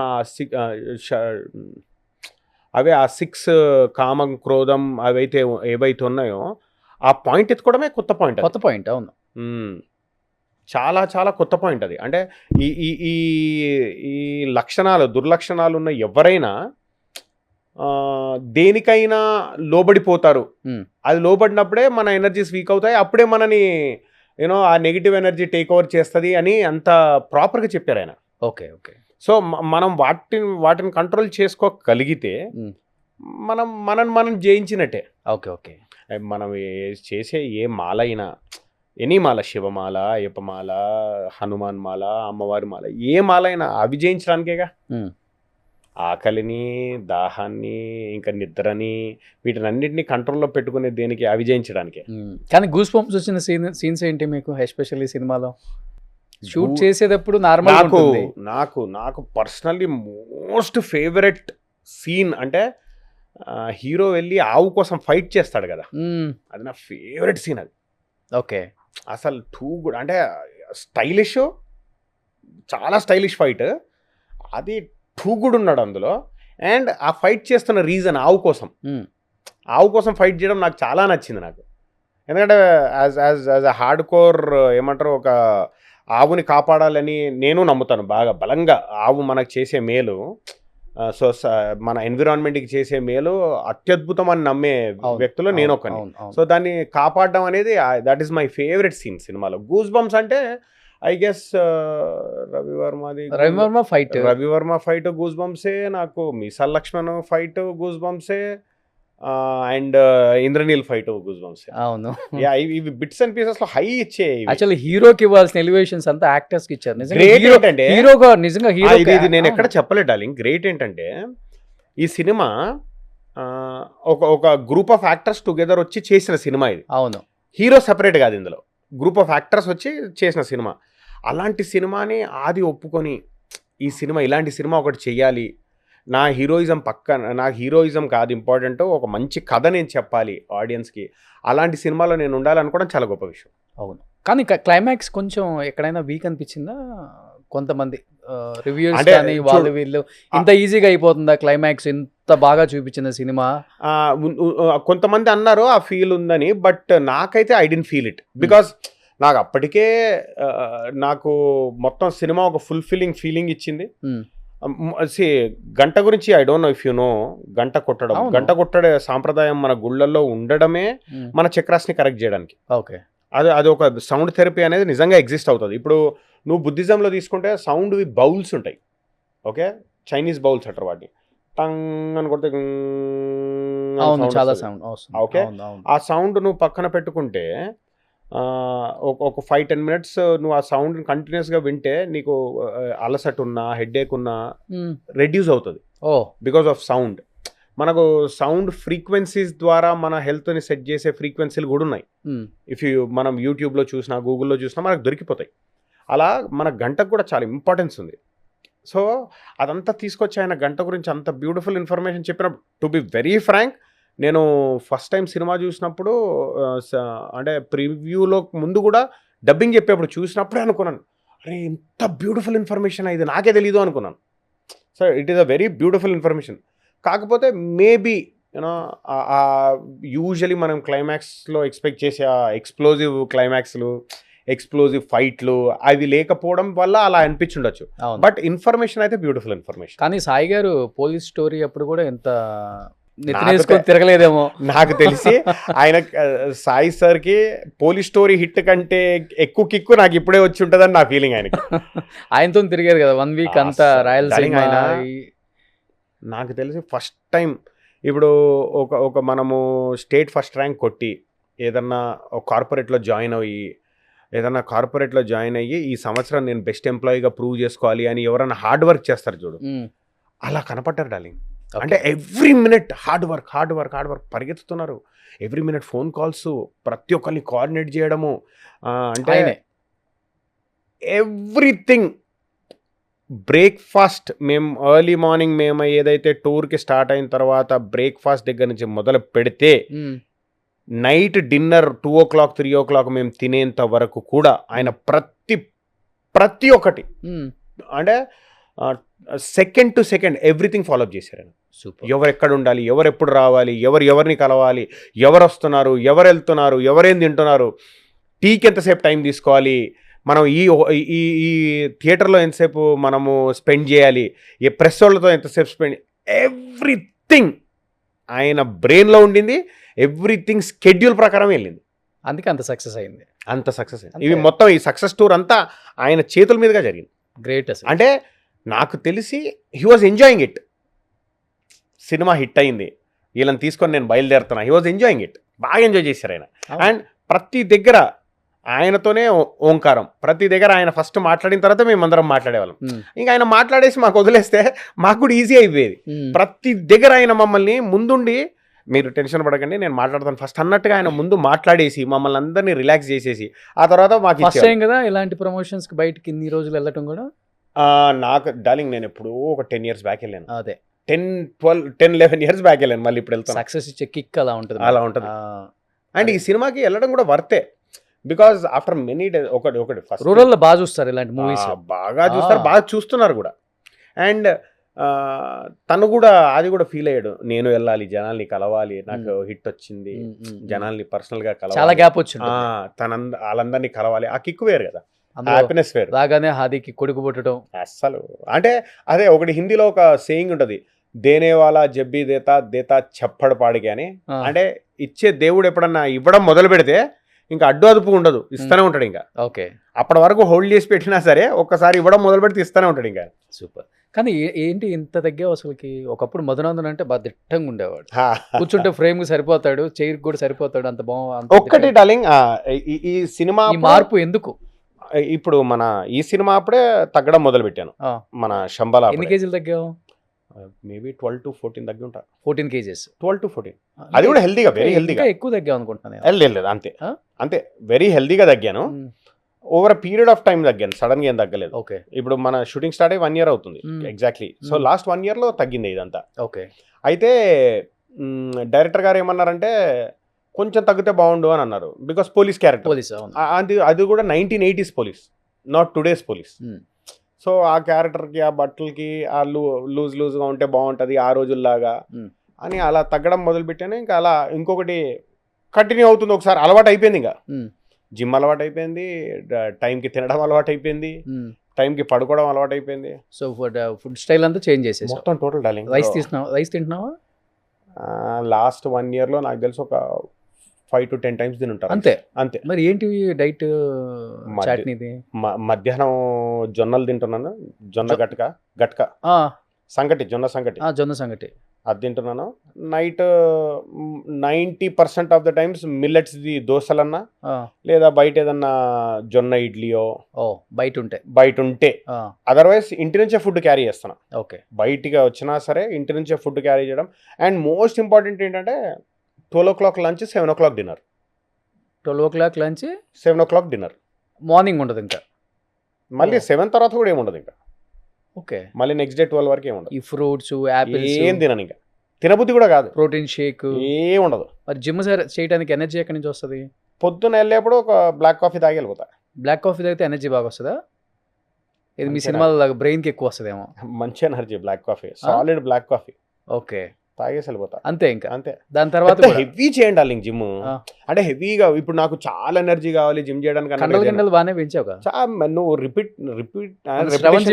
అవే ఆ 6 కామం, క్రోధం అవైతే ఏవైతే ఉన్నాయో ఆ పాయింట్ ఎత్తుకోవడమే కొత్త పాయింట్. అవును, చాలా చాలా కొత్త పాయింట్ అది. అంటే ఈ లక్షణాలు, దుర్లక్షణాలు ఉన్న ఎవరైనా దేనికైనా లోబడిపోతారు. అది లోబడినప్పుడే మన ఎనర్జీస్ వీక్ అవుతాయి, అప్పుడే మనని ఆ నెగిటివ్ ఎనర్జీ టేక్ ఓవర్ చేస్తుంది అని అంత ప్రాపర్గా చెప్పారు ఆయన. Okay, okay. సో మనం వాటిని కంట్రోల్ చేసుకోగలిగితే మనం జయించినట్టే. Okay, okay. మనం చేసే ఏ మాల అయినా, ఎనీ మాల, శివమాల, అయ్యప్పమాల, హనుమాన్ మాల, అమ్మవారి మాల, ఏ మాల అయినా అవి జయించడానికేగా. ఆకలిని, దాహాన్ని, ఇంకా నిద్రని, వీటినన్నింటినీ కంట్రోల్లో పెట్టుకునే దేనికి, అవి జయించడానికే. కానీ గూస్ బంప్స్ వచ్చిన సీన్స్ ఏంటి మీకు ఎస్పెషల్లీ సినిమాలో షూట్ చేసేటప్పుడు? నాకు పర్సనల్లీ మోస్ట్ ఫేవరెట్ సీన్ అంటే హీరో వెళ్ళి ఆవు కోసం ఫైట్ చేస్తాడు కదా, అది నా ఫేవరెట్ సీన్ అది. ఓకే, అసలు టూ గుడ్, అంటే స్టైలిష్, చాలా స్టైలిష్ ఫైట్ అది. టూ గుడ్ ఉన్నాడు అందులో. అండ్ ఆ ఫైట్ చేస్తున్న రీజన్ ఆవు కోసం ఫైట్ చేయడం నాకు చాలా నచ్చింది నాకు. ఎందుకంటే యాజ్ అ హార్డ్ కోర్ ఏమంటారు, ఒక ఆవుని కాపాడాలని నేను నమ్ముతాను బాగా బలంగా. ఆవు మనకు చేసే మేలు, సో మన ఎన్విరాన్మెంట్కి చేసే మేలు అత్యద్భుతం అని నమ్మే వ్యక్తులు నేను ఒకని. సో దాన్ని కాపాడడం అనేది that is my favourite scene సినిమాలో. గూస్ బంప్స్ అంటే I guess Ravi Varma fight goose బంప్సే, నాకు మీసాల్ లక్ష్మణ్ ఫైట్ గూస్ బంప్సే, and Indraneel fight goose bumps. అవును, ఇవి బిట్స్ అండ్ పీసెస్ లో హై ఇచ్చే. యాక్చువల్లీ హీరోకి ఇవ్వాల్సిన ఎలివేషన్స్ అంతా యాక్టర్స్ కి ఇచ్చారు. నిజంగా ఇది నేను ఎక్కడ చెప్పలేదు డార్లింగ్. గ్రేట్ ఏంటంటే ఈ సినిమా ఒక గ్రూప్ ఆఫ్ యాక్టర్స్ టుగెదర్ వచ్చి చేసిన సినిమా ఇది. అవును, హీరో సెపరేట్ కాదు, ఇందులో గ్రూప్ ఆఫ్ యాక్టర్స్ వచ్చి చేసిన సినిమా. అలాంటి సినిమాని ఆది ఒప్పుకొని ఈ సినిమా, ఇలాంటి సినిమా ఒకటి చెయ్యాలి, నా హీరోయిజం కాదు ఇంపార్టెంట్, ఒక మంచి కథ నేను చెప్పాలి ఆడియన్స్కి, అలాంటి సినిమాలో నేను ఉండాలనుకోవడం చాలా గొప్ప విషయం. అవును, కానీ క్లైమాక్స్ కొంచెం ఎక్కడైనా వీక్ అనిపించిందా? కొంతమంది రివ్యూస్ కానీ వాళ్ళు వీళ్ళు ఇంత ఈజీగా అయిపోతుందా క్లైమాక్స్, ఇంత బాగా చూపించిన సినిమా? కొంతమంది అన్నారు ఆ ఫీల్ ఉందని, బట్ నాకైతే I didn't feel it. Because నాకు అప్పటికే నాకు మొత్తం సినిమా ఒక ఫుల్ఫిల్లింగ్ ఫీలింగ్ ఇచ్చింది. గంట గురించి I don't know if you know, గంట కొట్టడం, గంట కొట్టడే సాంప్రదాయం మన గుళ్ళల్లో ఉండడమే మన చక్రాస్ని కరెక్ట్ చేయడానికి. ఓకే, అది ఒక సౌండ్ థెరపీ అనేది నిజంగా ఎగ్జిస్ట్ అవుతుంది. ఇప్పుడు నువ్వు బుద్ధిజంలో తీసుకుంటే సౌండ్ బౌల్స్ ఉంటాయి, ఓకే, చైనీస్ బౌల్స్ అంటారు వాటిని, టంగ్ అని కొడితే చాలా సౌండ్. ఓకే, ఆ సౌండ్ నువ్వు పక్కన పెట్టుకుంటే ఒక 5-10 minutes నువ్వు ఆ సౌండ్ కంటిన్యూస్గా వింటే నీకు అలసట ఉన్నా హెడ్ఏక్ ఉన్నా రెడ్యూస్ అవుతుంది బికాస్ ఆఫ్ సౌండ్. మనకు సౌండ్ ఫ్రీక్వెన్సీస్ ద్వారా మన హెల్త్ని సెట్ చేసే ఫ్రీక్వెన్సీలు కూడా ఉన్నాయి. ఇఫ్ మనం యూట్యూబ్లో చూసినా గూగుల్లో చూసినా మనకు దొరికిపోతాయి. అలా మన గంటకు కూడా చాలా ఇంపార్టెన్స్ ఉంది. సో అదంతా తీసుకొచ్చి ఆయన గంట గురించి అంత బ్యూటిఫుల్ ఇన్ఫర్మేషన్ చెప్పినప్పుడు, టు బి వెరీ ఫ్రాంక్, నేను ఫస్ట్ టైం సినిమా చూసినప్పుడు అంటే ప్రివ్యూలో ముందు కూడా డబ్బింగ్ చెప్పేప్పుడు చూసినప్పుడే అనుకున్నాను, అరే ఇంత బ్యూటిఫుల్ ఇన్ఫర్మేషన్ ఇది నాకే తెలీదు అనుకున్నాను. So it is a very beautiful information. కాకపోతే మేబీ యూనో యూజువలీ మనం క్లైమాక్స్లో ఎక్స్పెక్ట్ చేసే ఎక్స్ప్లోజివ్ క్లైమాక్స్లు, ఎక్స్ప్లోజివ్ ఫైట్లు అవి లేకపోవడం వల్ల అలా అనిపించుండొచ్చు. బట్ ఇన్ఫర్మేషన్ అయితే బ్యూటిఫుల్ ఇన్ఫర్మేషన్. కానీ సాయి గారు పోలీస్ స్టోరీ అప్పుడు కూడా ఎంత తిరగలేదేమో నాకు తెలిసి. ఆయన సాయి సార్కి పోలీస్ స్టోరీ హిట్ కంటే ఎక్కువ కిక్కు నాకు ఇప్పుడే వచ్చి ఉంటుందని నా ఫీలింగ్. ఆయనకి ఆయనతో తిరిగారు కదా 1 week అంతా రాయలసీమ. నాకు తెలిసి ఫస్ట్ టైం ఇప్పుడు ఒక మనము స్టేట్ ఫస్ట్ ర్యాంక్ కొట్టి ఏదన్నా కార్పొరేట్లో జాయిన్ అయ్యి ఈ సంవత్సరం నేను బెస్ట్ ఎంప్లాయీగా ప్రూవ్ చేసుకోవాలి అని ఎవరైనా హార్డ్ వర్క్ చేస్తారు చూడు, అలా కనపడ్డారు డార్లింగ్. అంటే ఎవ్రీ మినిట్ హార్డ్ వర్క్ పరిగెత్తుతున్నారు. ఎవ్రీ మినిట్ ఫోన్ కాల్స్, ప్రతి ఒక్కరిని కోఆర్డినేట్ చేయడము, అంటే ఎవ్రీథింగ్. బ్రేక్ఫాస్ట్ మేము ఎర్లీ మార్నింగ్ మేము ఏదైతే టూర్కి స్టార్ట్ అయిన తర్వాత బ్రేక్ఫాస్ట్ దగ్గర నుంచి మొదలు పెడితే నైట్ డిన్నర్ 2 o'clock 3 o'clock మేము తినేంత వరకు కూడా ఆయన ప్రతి ఒక్కటి అంటే second to second everything follow up చేశారు. ఎవరు ఎక్కడ ఉండాలి, ఎవరు ఎప్పుడు రావాలి, ఎవరిని కలవాలి, ఎవరు వస్తున్నారు, ఎవరు వెళ్తున్నారు, ఎవరేం తింటున్నారు, టీకి ఎంతసేపు టైం తీసుకోవాలి, మనం ఈ థియేటర్లో ఎంతసేపు మనము స్పెండ్ చేయాలి, ఏ ప్రెస్ వాళ్ళతో ఎంతసేపు స్పెండ్, ఎవ్రీథింగ్ ఆయన బ్రెయిన్లో ఉండింది. ఎవ్రీథింగ్ స్కెడ్యూల్ ప్రకారం వెళ్ళింది. అందుకే అంత సక్సెస్ అయింది. ఇవి మొత్తం ఈ సక్సెస్ టూర్ అంతా ఆయన చేతుల మీదుగా జరిగింది. గ్రేట్. అంటే నాకు తెలిసి he was enjoying it. Cinema hit అయింది, వీళ్ళని తీసుకొని నేను బయలుదేరుతున్నా, హీ వాజ్ ఎంజాయింగ్ ఇట్. బాగా ఎంజాయ్ చేశారు ఆయన. అండ్ ప్రతి దగ్గర ఆయనతోనే ఓంకారం, ప్రతి దగ్గర ఆయన ఫస్ట్ మాట్లాడిన తర్వాత మేమందరం మాట్లాడేవాళ్ళం. ఇంకా ఆయన మాట్లాడేసి మాకు వదిలేస్తే మాకు కూడా ఈజీ అయిపోయేది. ప్రతి దగ్గర ఆయన మమ్మల్ని ముందుండి, మీరు టెన్షన్ పడకండి నేను మాట్లాడతాను ఫస్ట్ అన్నట్టుగా ఆయన ముందు మాట్లాడేసి మమ్మల్ని అందరినీ రిలాక్స్ చేసేసి ఆ తర్వాత మాకు ఫస్ట్ టైం కదా ఇలాంటి ప్రమోషన్స్కి బయటకి ఇన్ని రోజులు వెళ్ళటం కూడా. నాకు డార్లింగ్ నేను ఎప్పుడు ఒక 10 years బ్యాక్ వెళ్ళాను. అదే 10-11 years బ్యాక్ వెళ్ళాను. మళ్ళీ ఇప్పుడు వెళ్తాను. సక్సెస్ ఇచ్చే కిక్ అలా ఉంటుంది. అండ్ ఈ సినిమాకి వెళ్ళడం కూడా వర్తే. బికాజ్ ఆఫ్టర్ మెనీ డేస్ ఒకటి ఫస్ట్ రూరల్లో బాగా చూస్తారు ఇలాంటి మూవీస్, బాగా చూస్తారు, బాగా చూస్తున్నారు కూడా. అండ్ తను కూడా అది కూడా ఫీల్ అయ్యాడు, నేను వెళ్ళాలి, జనాల్ని కలవాలి, నాకు హిట్ వచ్చింది, జనాల్ని పర్సనల్గా కలవాలి, చాలా గ్యాప్ వచ్చింది, వాళ్ళందరినీ కలవాలి, ఆ కిక్ వేరు కదా, హ్యాపీనెస్ వేరు. రాగానే హాదీకి కొడుకు పుట్టడం అస్సలు. అంటే అదే ఒకటి హిందీలో ఒక సేయింగ్ ఉంటుంది, దేనేవాలా జబ్బీ దేతా చెప్పడు పాడికి అని. అంటే ఇచ్చే దేవుడు ఎప్పుడన్నా ఇవ్వడం మొదలు పెడితే ఇంకా అడ్డు అదుపు ఉండదు, ఇస్తూనే ఉంటాడు. ఇంకా ఓకే, అప్పటి వరకు హోల్డ్ చేసి పెట్టినా సరే ఒక్కసారి ఇవ్వడం మొదలు పెడితే ఇస్తూనే ఉంటాడు ఇంకా. సూపర్. కానీ ఏంటి ఇంత తగ్గావు అసలుకి? ఒకప్పుడు మధునందన్ అంటే బాగా దిట్టంగా ఉండేవాడు, కూర్చుంటే ఫ్రేమ్ కి సరిపోతాడు, చైర్ కూడా సరిపోతాడు, అంత బాగుంది. ఒక్కటి డార్లింగ్, ఈ సినిమా మార్పు ఎందుకు? ఇప్పుడు మన ఈ సినిమా అప్పుడే తగ్గడం మొదలు పెట్టాను. మన శంబల ఎన్ని కేజీలు తగ్గావు? మేబీ 12 to 14 తగ్గి ఉంటా. 14 kgs. 12 to 14. అది కూడా హెల్దీగా, వెరీ హెల్దీగా. ఎక్కువ తగ్గావు అనుకుంటున్నాను. లేదు అంతే వెరీ హెల్దీగా తగ్గాను. Over a period of time తగ్గాను, సడన్ గా ఏం తగ్గలేదు. ఓకే, ఇప్పుడు మన షూటింగ్ స్టార్ట్ అయ్యి 1 year అవుతుంది ఎగ్జాక్ట్లీ. సో లాస్ట్ 1 year లో తగ్గింది ఇదంతా. ఓకే, అయితే డైరెక్టర్ గారు ఏమన్నారంటే కొంచెం తగ్గితే బాగుండు అని అన్నారు. బికాస్ పోలీస్ క్యారెక్టర్, అది కూడా 1980s police, not today's police. So ఆ క్యారెక్టర్కి, ఆ బట్టలకి, ఆ లూజ్గా ఉంటే బాగుంటుంది ఆ రోజుల్లాగా అని అలా తగ్గడం మొదలుపెట్టాను. ఇంకా అలా ఇంకొకటి కంటిన్యూ అవుతుంది, ఒకసారి అలవాటు అయిపోయింది. ఇంకా జిమ్ అలవాటు అయిపోయింది, టైంకి తినడం అలవాటు అయిపోయింది, టైంకి పడుకోవడం అలవాటు అయిపోయింది. సో ఫుడ్ స్టైల్ అంతా చేంజ్ చేసేసి మొత్తం టోటల్ డార్లింగ్. రైస్ తింటున్నావా? లాస్ట్ 1 yearలో నాకు తెలిసి ఒక 5 to 10 times తింటారు అంతే. అంతే. మరి ఏంటి డైట్ చాట్నీది? మధ్యాహ్నం జొన్నలు తింటున్నాను, జొన్న గట్క సంగటి, జొన్న సంగటి అది తింటున్నాను. Night 90% of the times millets ది దోశలన్నా లేదా బయట ఏదన్నా జొన్న ఇడ్లీయో బయట ఉంటే, అదర్వైజ్ ఇంటి నుంచే ఫుడ్ క్యారీ చేస్తాను. ఓకే, బయటికి వచ్చినా సరే ఇంటి నుంచే ఫుడ్ క్యారీ చేయడం. అండ్ మోస్ట్ ఇంపార్టెంట్ ఏంటంటే 12 o'clock lunch, 7 o'clock dinner. 12 o'clock lunch, 7 o'clock dinner. Morning ఉండదు ఇంకా, మళ్ళీ 7 తర్వాత కూడా ఏముండదు ఇంకా. ఓకే, మళ్ళీ నెక్స్ట్ డే 12 వరకు ఏముండదు. ఈ ఫ్రూట్స్, యాపిల్స్ ఏం తినను ఇంకా. తినబుద్ధి కూడా కాదు. ప్రోటీన్ షేక్ ఏం ఉండదు. మరి జిమ్ చేయడానికి ఎనర్జీ ఎక్కడి నుంచి వస్తుంది? పొద్దున్న వెళ్ళేప్పుడు ఒక బ్లాక్ కాఫీ తాగి వెళ్ళిపోతా. బ్లాక్ కాఫీ తాగితే ఎనర్జీ బాగా వస్తుందా? ఇది మీ సినిమాలో బ్రెయిన్కి ఎక్కువ వస్తుందేమో. మంచి energy black coffee, solid black coffee. Okay, తాగేసి వెళ్ళిపోతా అంతే. ఇంకా అంతే. దాని తర్వాత హెవీ చేయండి డార్లింగ్ జిమ్. అంటే హెవీగా ఇప్పుడు నాకు చాలా ఎనర్జీ కావాలి జిమ్ చేయడానికి. బాగానే పెంచావు. నువ్వు రిపీట్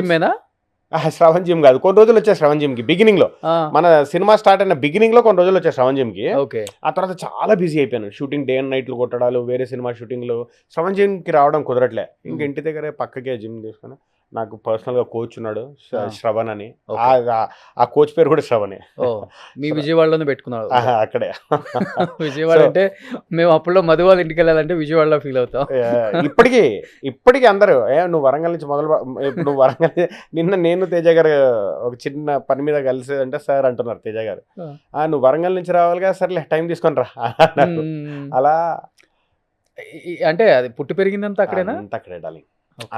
జిమ్మేనా? శ్రవణ్ జిమ్ కాదు, కొన్ని రోజులు వచ్చే శ్రవణ్ జిమ్ కి బిగినింగ్ లో, మన సినిమా స్టార్ట్ అయిన బిగినింగ్ లో కొన్ని రోజులు వచ్చే శ్రవణ్ జిమ్ కి. ఆ తర్వాత చాలా బిజీ అయిపోయాను. షూటింగ్ డే అండ్ నైట్లు కొట్టడాలు, వేరే సినిమా షూటింగ్లు. శ్రవణ్ జిమ్ కి రావడం కుదరట్లే. ఇంక ఇంటి దగ్గరే పక్కకే జిమ్ తీసుకుని, నాకు పర్సనల్ గా కోచ్ ఉన్నాడు శ్రవణ్ అని. ఆ కోచ్ పేరు కూడా శ్రవణే. మీ విజయవాడలోనే పెట్టుకున్నాడు అక్కడే. విజయవాడ అంటే మేము అప్పుడు మధు వాళ్ళ ఇంటికి వెళ్ళాలంటే విజయవాడలో ఫీల్ అవుతాం. ఇప్పటికీ అందరూ నువ్వు వరంగల్ నుంచి నువ్వు వరంగల్. నిన్న నేను తేజ గారు ఒక చిన్న పని మీద కలిసేదంటే సార్ అంటున్నారు తేజ గారు, నువ్వు వరంగల్ నుంచి రావాలిగా, సర్లే టైం తీసుకొని రా అలా. అంటే అది పుట్టి పెరిగిందంతా అక్కడేనా? అక్కడే డార్లింగ్,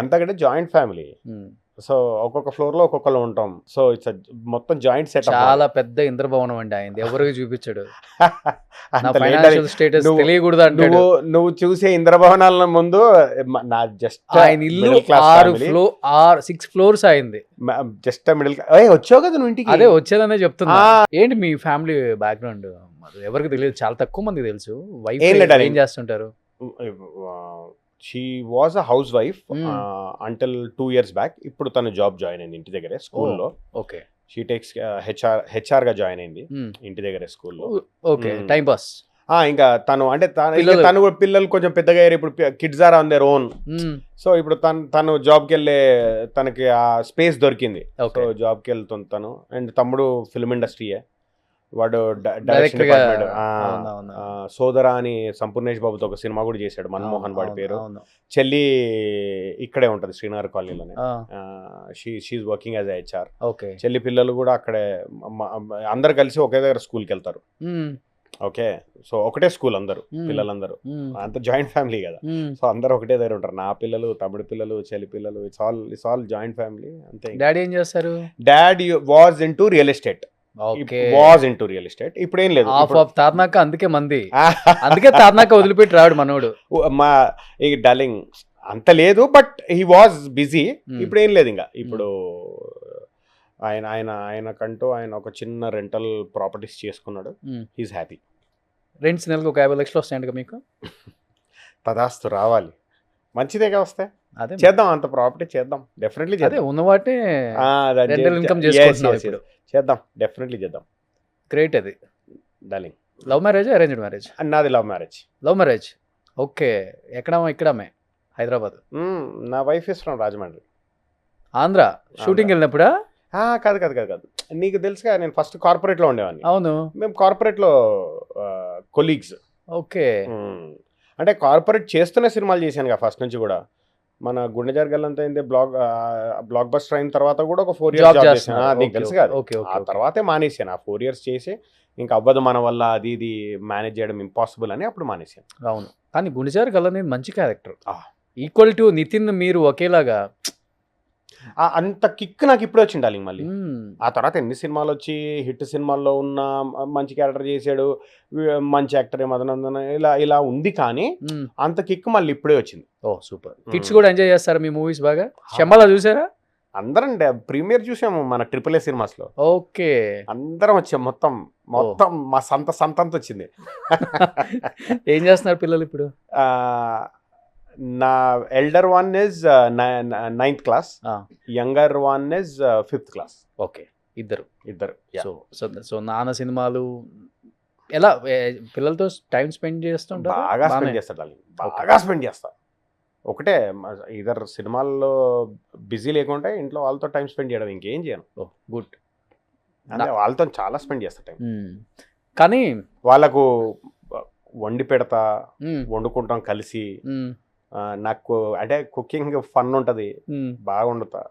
అంతకంటే జాయింట్ ఫ్యామిలీ. సో ఒక్కొక్క ఫ్లోర్ లో ఒక్కొక్కరు ఉంటాం. సో ఇట్స్ మొత్తం జాయింట్ సెట్. చాలా పెద్ద ఇంద్రభవనం అండి ఆయన, ఎవరికి చూపించాడు. స్టేటస్ తెలియకూడదు అంటే నువ్వు చూసే ఇంద్రభవనాల ముందు నా జస్ట్ ఆయన ఇల్లు 6 floors అయింది. Just middle class. వచ్చావు కదా నువ్వు ఇంటికి? అదే వచ్చేదనే చెప్తున్నా. ఏంటి మీ ఫ్యామిలీ బ్యాక్గ్రౌండ్? ఎవరికి తెలియదు, చాలా తక్కువ మందికి తెలుసు. వైఫ్ ఏం చేస్తుంటారు? She was a housewife until 2 years back. ఇప్పుడు తను జాబ్ జాయిన్ అయింది ఇంటి దగ్గరే స్కూల్లో. ఓకే, షీ టేక్స్ హెచ్ఆర్ గా జాయిన్ అయింది ఇంటి దగ్గరే స్కూల్లో. Okay, time pass. ఇంకా తను అంటే తను పిల్లలు కొంచెం పెద్దగా అయ్యారు. ఇప్పుడు kids are on their own. So ఇప్పుడు తను జాబ్కి వెళ్ళే తనకి ఆ స్పేస్ దొరికింది. సో జాబ్కి వెళ్తుంది తను. అండ్ తమ్ముడు ఫిల్మ్ ఇండస్ట్రీయే, వాడు డైరెక్షన్ డిపార్ట్మెంట్. సోదరా అని సంపూర్ణేష్ బాబుతో ఒక సినిమా కూడా చేశాడు, మన్మోహన్ వాడి పేరు. చెల్లి ఇక్కడే ఉంటది శ్రీనగర్ కాలనీలోనే. She's working as HR. చెల్లి పిల్లలు కూడా అక్కడే, అందరు కలిసి ఒకే దగ్గర స్కూల్కి వెళ్తారు. ఓకే, సో ఒకటే స్కూల్ అందరు పిల్లలందరూ, అంత జాయింట్ ఫ్యామిలీ కదా. సో అందరు ఒకటే దగ్గర ఉంటారు. నా పిల్లలు, తమ్ముడు పిల్లలు, చెల్లి పిల్లలు, ఇట్స్ ఆల్ జాయింట్ ఫ్యామిలీ. అంతే. డాడీ ఏం చేస్తారు? Daddy was into real estate. ఇప్పుడు ఏం లేదు. తార్నాక అందుకే మంది, అందుకే తార్నాక వదిలిపెట్టి రాడు మనోడు. మా డార్లింగ్ అంత లేదు, బట్ హీ వాజ్ బిజీ. ఇప్పుడు ఏం లేదు ఇంకా. ఇప్పుడు ఆయనకంటూ ఆయన ఒక చిన్న రెంటల్ ప్రాపర్టీస్ చేసుకున్నాడు. He's happy. రెంట్స్ నెలకు ఒక 50 లక్షలు వస్తాయంట మీకు? తదాస్తు, రావాలి. మంచిదేగా వస్తే చేద్దాం, అంత ప్రాపర్టీ చేద్దాం. డెఫినెట్లీ చేద్దాం. ఉన్న వాటి ఇన్కమ్ చేసుకుంటున్నాం. చేద్దాం, డెఫినెట్లీ చేద్దాం. గ్రేట్. అది darling love marriage, arranged marriage? నాది love marriage. Love marriage, okay. ఇక్కడమే హైదరాబాద్. నా wife is from Rajahmundry. Andhra shooting వెళ్ళినప్పుడా? కాదు. నీకు తెలుసుగా, నేను ఫస్ట్ కార్పొరేట్ లో ఉండేవాడిని. అవును, మేము కార్పొరేట్ లో కొలీగ్స్. ఓకే. అంటే కార్పొరేట్ చేస్తూనే సినిమాలు చేశాను కదా ఫస్ట్ నుంచి కూడా. మన గుండె జరగాలంత అయింది బ్లాక్ బస్టర్ అయిన తర్వాత కూడా ఒక 4 years జాబ్ చేశాను. నీకు తెలుసు కదా. ఆ తర్వాతే మానేసాను. ఆ 4 years చేసి ఇంకా అవ్వదు మన వల్ల, అది ఇది మేనేజ్ చేయడం ఇంపాసిబుల్ అని అప్పుడు మానేసాను. అవును, కానీ గుండె జరగాల అనేది మంచి క్యారెక్టర్. ఈక్వల్ టు నితిన్, మీరు ఒకేలాగా. అంత కిక్ నాకు ఇప్పుడు వచ్చింది డార్లింగ్. మళ్ళీ ఆ తర్వాత ఎన్ని సినిమాలు వచ్చి హిట్ సినిమాల్లో ఉన్న మంచి క్యారెక్టర్ చేశాడు, మంచి యాక్టర్ మదనందన, ఇలా ఉంది. కానీ అంత కిక్ మళ్ళీ ఇప్పుడే వచ్చింది. ఓ సూపర్. కిడ్స్ కూడా ఎంజాయ్ చేస్తారా మీ మూవీస్ బాగా? శంబాలా చూసారా? అందరం ప్రీమియర్ చూసాము మన AAA సినిమాస్ లో. ఓకే, అందరం వచ్చాం. మొత్తం మా సంతంత వచ్చింది. ఏం చేస్తున్నారు పిల్లలు ఇప్పుడు? నా elder one is 9th class, younger one is 5th class. Okay, ఇద్దరు. Yeah. సో నాన్న సినిమాలు ఎలా పిల్లలతో టైం స్పెండ్ చేస్తుంటారు? బాగా స్పెండ్ చేస్తా డార్లింగ్, బాగా స్పెండ్ చేస్తా. ఒకటే ఇద్దరు సినిమాల్లో బిజీ లేకుంటే ఇంట్లో వాళ్ళతో టైం స్పెండ్ చేయడం, ఇంకేం చేయను. గుడ్. అంటే వాళ్ళతో చాలా స్పెండ్ చేస్తా టైం. కానీ వాళ్ళకు వండి పెడతా, వండుకుంటాం కలిసి. నాకు అంటే కుకింగ్ ఫన్ ఉంటది, బాగా వండుతా.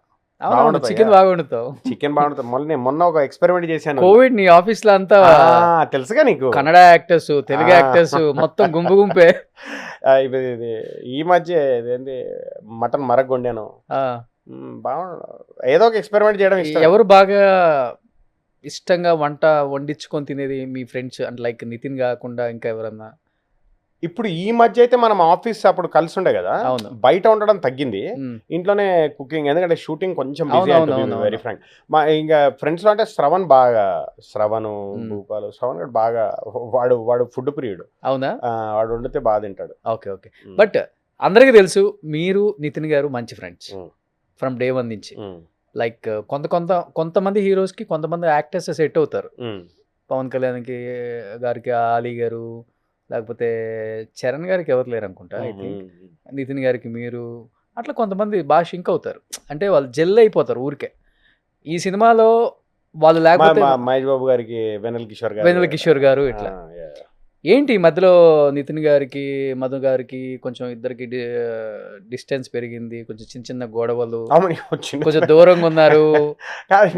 చికెన్ బాగా వండుతావు. చికెన్ బాగుంటుంది. మొన్న ఒక ఎక్స్పెరిమెంట్ చేశాను. కోవిడ్ నీ ఆఫీస్ లో అంతా తెలుసుగా నీకు, కన్నడ యాక్టర్స్, తెలుగు యాక్టర్స్ మొత్తం గుంపే. ఇది ఈ మధ్య ఏంది మటన్ మరగ వండాను, బాగుండు. ఏదో ఒక ఎక్స్పెరిమెంట్ చేయడం ఇష్టం. ఎవరు బాగా ఇష్టంగా వంట వండించుకొని తినేది మీ ఫ్రెండ్స్? అంటే లైక్ నితిన్ కాకుండా ఇంకా ఎవరన్నా? ఇప్పుడు ఈ మధ్య అయితే మనం ఆఫీస్ అప్పుడు కలిసి ఉండే కదా, బయట ఉండడం తగ్గింది, ఇంట్లోనే కుకింగ్. ఎందుకంటే షూటింగ్ కొంచెం బిజీ అవుతుంది, వెరీ ఫ్రాంక్. ఇంకా ఫ్రెండ్స్ లో అంటే శ్రవణ్, భూపాలు. శ్రవణ్ గారు బాగా, వాడు ఫుడ్ ప్రియుడు. అవునా? వాడు వండితే బాగా తింటాడు. ఓకే. బట్ అందరికీ తెలుసు మీరు నితిన్ గారు మంచి ఫ్రెండ్స్ ఫ్రమ్ డే 1 నుంచి. లైక్ కొంతమంది హీరోస్ కి కొంతమంది యాక్టర్స్ సెట్ అవుతారు. పవన్ కళ్యాణ్ గారికి ఆలీ గారు, లేకపోతే చరణ్ గారికి ఎవరు లేరు అనుకుంటా. ఐ థింక్ నితిన్ గారికి మీరు, అట్లా కొంతమంది బాగా షింక్ అవుతారు. అంటే వాళ్ళు జెల్ అయిపోతారు ఊరికే. ఈ సినిమాలో వాళ్ళు లేకపోతే మహేష్ బాబు గారికి వెన్నెల కిషోర్ గారు ఇట్లా ఏంటి మధ్యలో నితిన్ గారికి మధు గారికి కొంచెం ఇద్దరికి డిస్టెన్స్ పెరిగింది, కొంచెం చిన్న గొడవలు, కొంచెం దూరంగా ఉన్నారు.